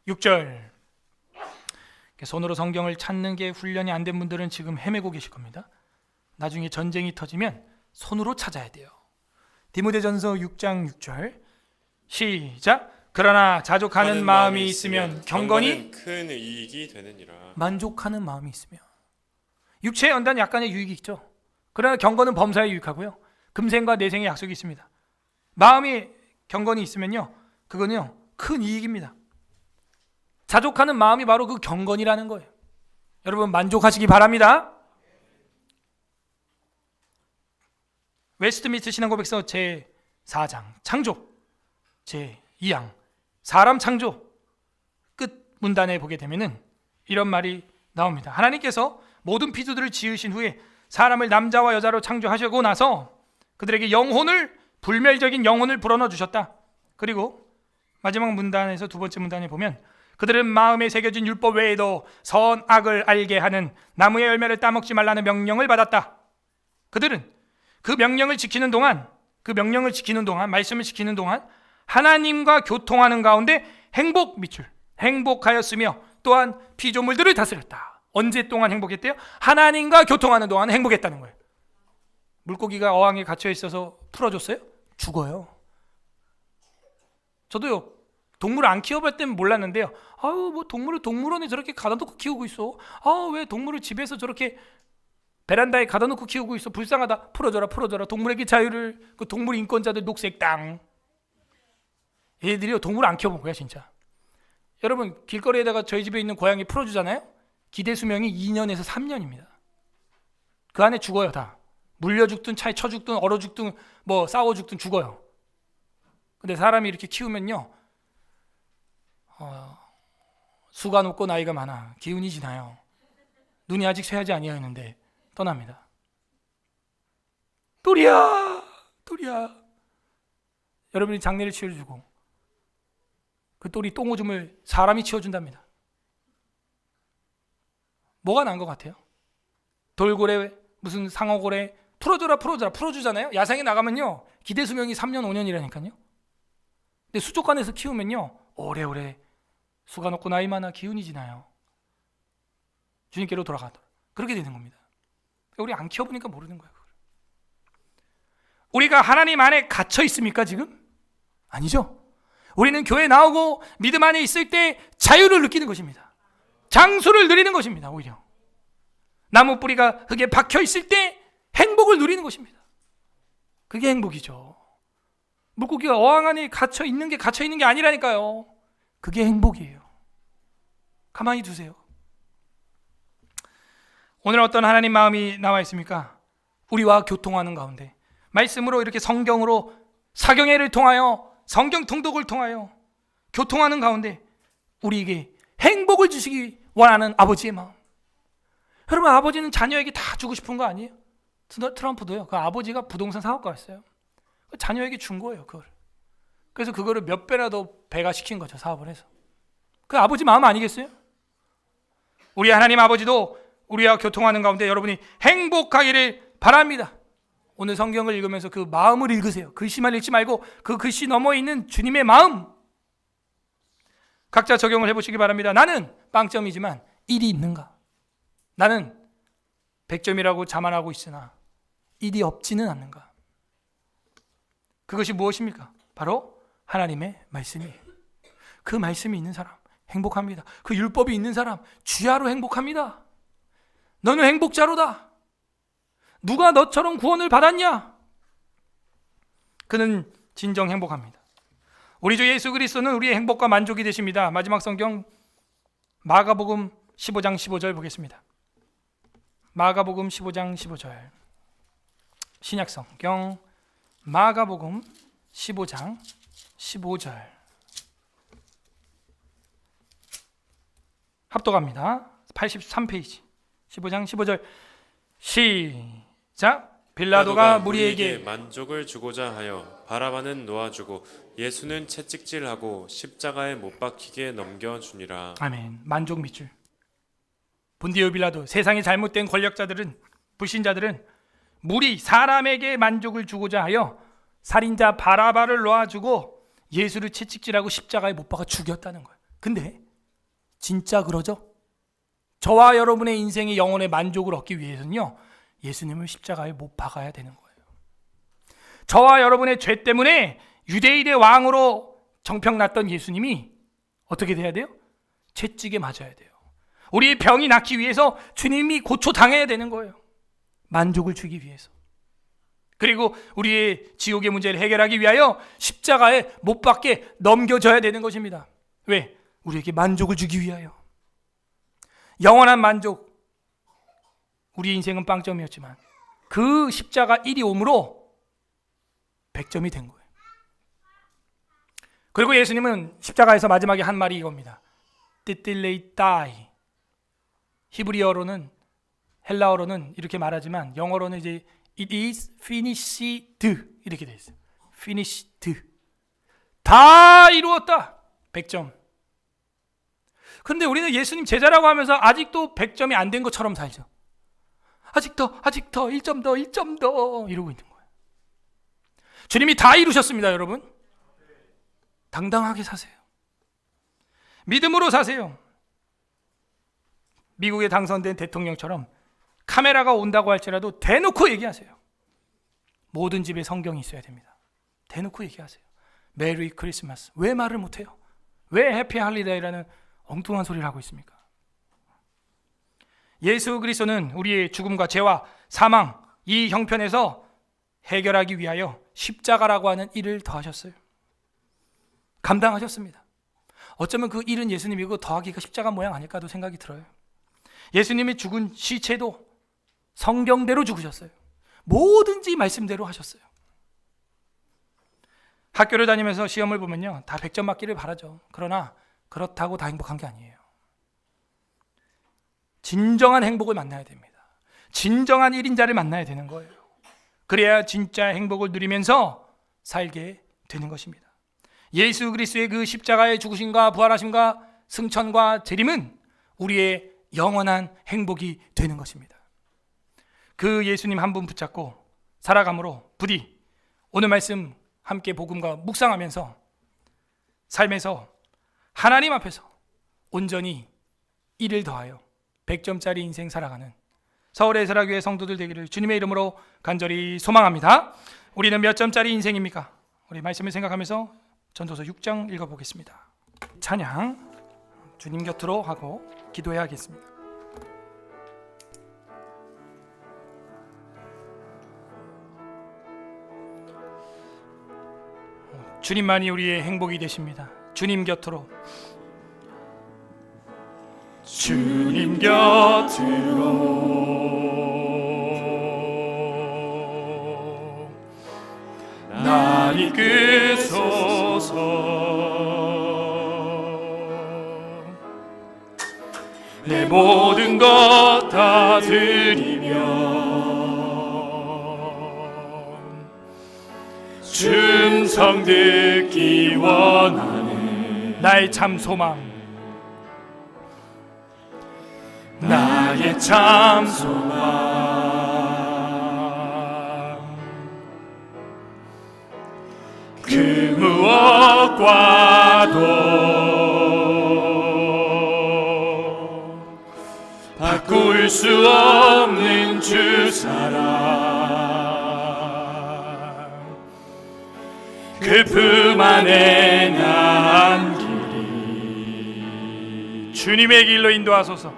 6절. 손으로 성경을 찾는 게 훈련이 안 된 분들은 지금 헤매고 계실 겁니다. 나중에 전쟁이 터지면 손으로 찾아야 돼요. 디모데전서 6장 6절 시작. 그러나 자족하는 마음이 있으면 경건이 큰 이익이 되느니라. 만족하는 마음이 있으면. 육체의 연단 약간의 유익이 있죠. 그러나 경건은 범사에 유익하고요. 금생과 내생의 약속이 있습니다. 마음이 경건이 있으면요, 그거는요 큰 이익입니다. 자족하는 마음이 바로 그 경건이라는 거예요. 여러분 만족하시기 바랍니다. 웨스트민스터 신앙고백서 제4장 창조 제2항 사람 창조 끝 문단에 보게 되면은 이런 말이 나옵니다. 하나님께서 모든 피조들을 지으신 후에 사람을 남자와 여자로 창조하시고 나서 그들에게 불멸적인 영혼을 불어넣어 주셨다. 그리고 마지막 문단에서 두 번째 문단에 보면 그들은 마음에 새겨진 율법 외에도 선악을 알게 하는 나무의 열매를 따먹지 말라는 명령을 받았다. 그들은 그 명령을 지키는 동안 말씀을 지키는 동안 하나님과 교통하는 가운데 행복하였으며 또한 피조물들을 다스렸다. 언제 동안 행복했대요? 하나님과 교통하는 동안 행복했다는 거예요. 물고기가 어항에 갇혀 있어서 풀어줬어요? 죽어요. 저도요 동물 안 키워볼 때는 몰랐는데요. 뭐 동물을 동물원에 저렇게 가다 놓고 키우고 있어. 왜 동물을 집에서 저렇게 베란다에 가다 놓고 키우고 있어. 불쌍하다. 풀어줘라. 동물에게 자유를. 그 동물 인권자들 녹색 땅. 얘들이요 동물 안 키워본 거야 진짜. 여러분 길거리에다가 저희 집에 있는 고양이 풀어주잖아요. 기대 수명이 2년에서 3년입니다. 그 안에 죽어요 다. 물려 죽든 차에 쳐 죽든 얼어 죽든 뭐 싸워 죽든 죽어요. 근데 사람이 이렇게 키우면요 수가 높고 나이가 많아. 기운이 지나요. 눈이 아직 쇠하지 아니하였는데 떠납니다. 또리야. 여러분이 장례를 치러주고 그 또리 똥오줌을 사람이 치워준답니다. 뭐가 난 것 같아요? 돌고래 무슨 상어고래 풀어줘라 풀어주잖아요. 야생에 나가면요 기대 수명이 3년 5년이라니까요. 근데 수족관에서 키우면요 오래오래 수가 높고 나이 많아 기운이 지나요. 주님께로 돌아가더라. 그렇게 되는 겁니다. 우리 안 키워보니까 모르는 거예요. 우리가 하나님 안에 갇혀 있습니까 지금? 아니죠. 우리는 교회 나오고 믿음 안에 있을 때 자유를 느끼는 것입니다. 장수를 누리는 것입니다. 오히려 나무 뿌리가 흙에 박혀 있을 때 행복을 누리는 것입니다. 그게 행복이죠. 물고기가 어항 안에 갇혀 있는 게 아니라니까요. 그게 행복이에요. 가만히 두세요. 오늘 어떤 하나님 마음이 나와 있습니까? 우리와 교통하는 가운데 말씀으로 이렇게 성경으로 사경회를 통하여 성경 통독을 통하여 교통하는 가운데 우리에게 행복을 주시기 원하는 아버지의 마음. 여러분 아버지는 자녀에게 다 주고 싶은 거 아니에요? 트럼프도요. 그 아버지가 부동산 사업가였어요. 자녀에게 준 거예요. 그걸. 그래서 그거를 몇 배나 더 배가시킨 거죠. 사업을 해서. 그 아버지 마음 아니겠어요? 우리 하나님 아버지도 우리와 교통하는 가운데 여러분이 행복하기를 바랍니다. 오늘 성경을 읽으면서 그 마음을 읽으세요. 글씨만 읽지 말고 그 글씨 너머에 있는 주님의 마음 각자 적용을 해보시기 바랍니다. 나는 빵점이지만 1이 있는가? 나는 100점이라고 자만하고 있으나 1이 없지는 않는가? 그것이 무엇입니까? 바로 하나님의 말씀이에요. 그 말씀이 있는 사람 행복합니다. 그 율법이 있는 사람 주야로 행복합니다. 너는 행복자로다. 누가 너처럼 구원을 받았냐? 그는 진정 행복합니다. 우리 주 예수 그리스도는 우리의 행복과 만족이 되십니다. 마지막 성경 마가복음 15장 15절 보겠습니다. 마가복음 15장 15절. 신약 성경 마가복음 15장 15절. 합독합니다. 83페이지 15장 15절 시작. 빌라도가 무리에게 만족을 주고자 하여 바라바는 놓아주고 예수는 채찍질하고 십자가에 못 박히게 넘겨주니라. 아멘. 만족 밑줄. 본디오 빌라도, 세상의 잘못된 권력자들은, 불신자들은 무리 사람에게 만족을 주고자 하여 살인자 바라바를 놓아주고 예수를 채찍질하고 십자가에 못 박아 죽였다는 거예요. 근데 진짜 그러죠? 저와 여러분의 인생의 영혼의 만족을 얻기 위해서는요, 예수님을 십자가에 못 박아야 되는 거예요. 저와 여러분의 죄 때문에 유대인의 왕으로 정평났던 예수님이 어떻게 돼야 돼요? 채찍에 맞아야 돼요. 우리의 병이 낫기 위해서 주님이 고초당해야 되는 거예요. 만족을 주기 위해서. 그리고 우리의 지옥의 문제를 해결하기 위하여 십자가에 못 박게 넘겨져야 되는 것입니다. 왜? 우리에게 만족을 주기 위하여. 영원한 만족. 우리 인생은 빵점이었지만 그 십자가 일이 옴으로 100점이 된 거예요. 그리고 예수님은 십자가에서 마지막에 한 말이 이겁니다. 띠띠레이따이. 히브리어로는, 헬라어로는 이렇게 말하지만 영어로는 이제 it is finished 이렇게 되어 있어요. finished. 다 이루었다. 100점. 그런데 우리는 예수님 제자라고 하면서 아직도 100점이 안 된 것처럼 살죠. 아직 더 1점 더 1점 더 이러고 있는 거예요. 주님이 다 이루셨습니다, 여러분. 당당하게 사세요. 믿음으로 사세요. 미국에 당선된 대통령처럼 카메라가 온다고 할지라도 대놓고 얘기하세요. 모든 집에 성경이 있어야 됩니다. 대놓고 얘기하세요. 메리 크리스마스. 왜 말을 못해요? 왜 해피 할리데이라는 엉뚱한 소리를 하고 있습니까? 예수 그리스도는 우리의 죽음과 죄와 사망, 이 형편에서 해결하기 위하여 십자가라고 하는 일을 더하셨어요. 감당하셨습니다. 어쩌면 그 일은 예수님이고 더하기가 십자가 모양 아닐까도 생각이 들어요. 예수님이 죽은 시체도 성경대로 죽으셨어요. 뭐든지 말씀대로 하셨어요. 학교를 다니면서 시험을 보면요, 다 100점 맞기를 바라죠. 그러나 그렇다고 다 행복한 게 아니에요. 진정한 행복을 만나야 됩니다. 진정한 1인자를 만나야 되는 거예요. 그래야 진짜 행복을 누리면서 살게 되는 것입니다. 예수 그리스도의 그 십자가의 죽으심과 부활하심과 승천과 재림은 우리의 영원한 행복이 되는 것입니다. 그 예수님 한 분 붙잡고 살아감으로 부디 오늘 말씀 함께 복음과 묵상하면서 삶에서 하나님 앞에서 온전히 이를 더하여 100점짜리 인생 살아가는 서울의 세라교회 성도들 되기를 주님의 이름으로 간절히 소망합니다. 우리는 몇 점짜리 인생입니까? 우리 말씀을 생각하면서 전도서 6장 읽어보겠습니다. 찬양 주님 곁으로 하고 기도해야겠습니다. 주님만이 우리의 행복이 되십니다. 주님 곁으로, 주님 곁으로 날 이끄소서. 내 모든 것 다 드리며 충성 듣기 원하는 나의 참 소망, 나의 참 소망, 그 무엇과도 바꿀 수 없는 주 사랑, 그 품 안에 난 길이 주님의 길로 인도하소서.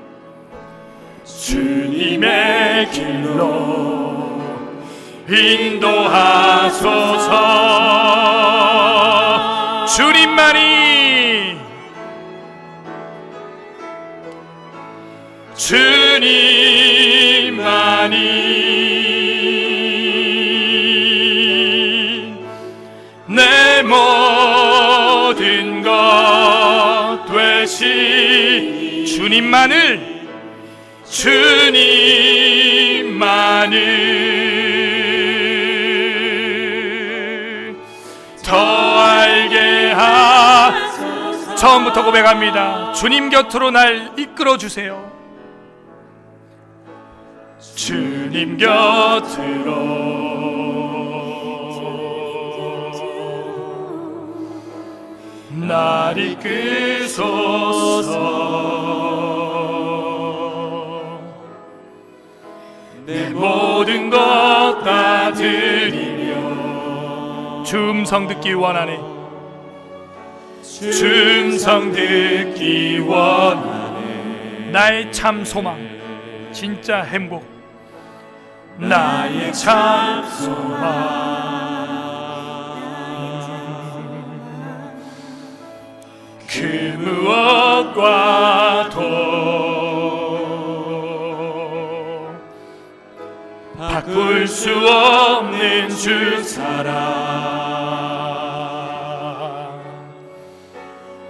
주님의 길로 인도하소서. 주님만이, 주님만이 내 모든 것 되시. 주님만을 더 알게 하소서. 처음부터 고백합니다. 주님 곁으로 날 이끌어 주세요. 주님 곁으로 날 이끄소서. 내 모든 것 다 드리며. 주 음성 듣기 원하네. 주 음성 듣기 원하네. 나의 참 소망, 진짜 행복, 나의 참 소망. 그 무엇과도 바꿀 수 없는 주 사랑.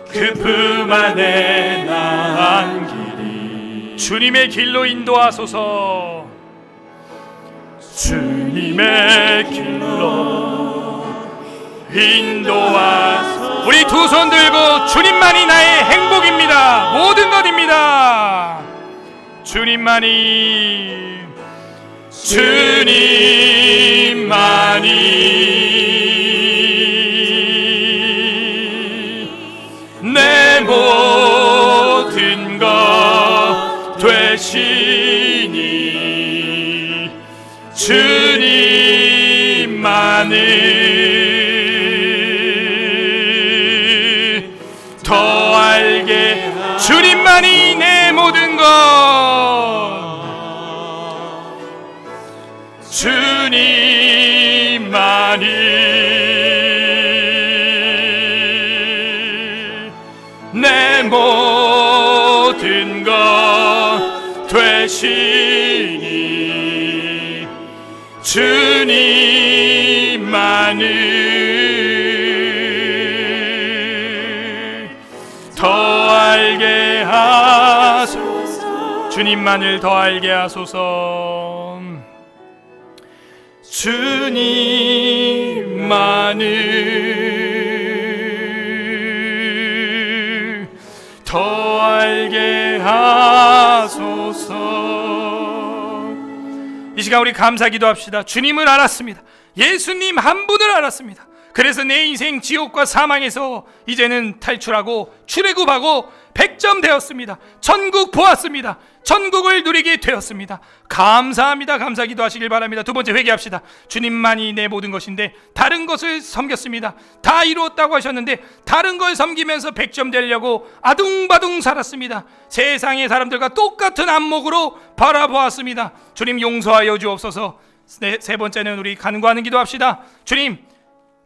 그 품 안에 나은 길이. 주님의 길로 인도하소서. 주님의 길로 인도하소서. 우리 두 손 들고 주님만이 나의 행복입니다. 모든 것입니다. 주님만이, 주님만이 내 모든 것 되시니. 주님만을 더 알게. 주님만이 내 모든 것. 주님만이 내 모든 것 되시니. 주님만을 더 알게 하소서. 주님만을 더 알게 하소서. 주님만을 더 알게 하소서. 이 시간 우리 감사 기도합시다. 주님을 알았습니다. 예수님 한 분을 알았습니다. 그래서 내 인생 지옥과 사망에서 이제는 탈출하고 출애굽하고 100점 되었습니다. 천국 보았습니다. 천국을 누리게 되었습니다. 감사합니다. 감사 기도하시길 바랍니다. 두 번째, 회개합시다. 주님만이 내 모든 것인데 다른 것을 섬겼습니다. 다 이루었다고 하셨는데 다른 걸 섬기면서 100점 되려고 아둥바둥 살았습니다. 세상의 사람들과 똑같은 안목으로 바라보았습니다. 주님 용서하여 주옵소서. 세 번째는 우리 간구하는 기도합시다.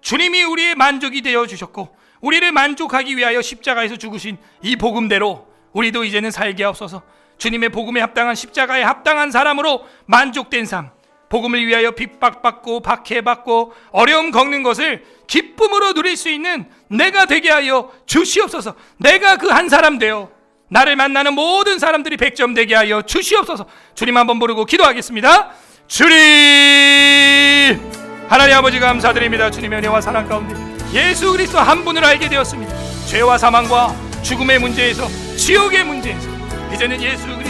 주님이 우리의 만족이 되어 주셨고 우리를 만족하기 위하여 십자가에서 죽으신 이 복음대로 우리도 이제는 살게 하옵소서. 주님의 복음에 합당한, 십자가에 합당한 사람으로 만족된 삶, 복음을 위하여 핍박받고 박해받고 어려움 겪는 것을 기쁨으로 누릴 수 있는 내가 되게 하여 주시옵소서. 내가 그 한 사람 되어 나를 만나는 모든 사람들이 100점 되게 하여 주시옵소서. 주님 한번 부르고 기도하겠습니다. 주님, 하나님 아버지 감사드립니다. 주님의 은혜와 사랑 가운데 예수 그리스도 한 분을 알게 되었습니다. 죄와 사망과 죽음의 문제에서, 지옥의 문제에서 이제는 예수 그리스도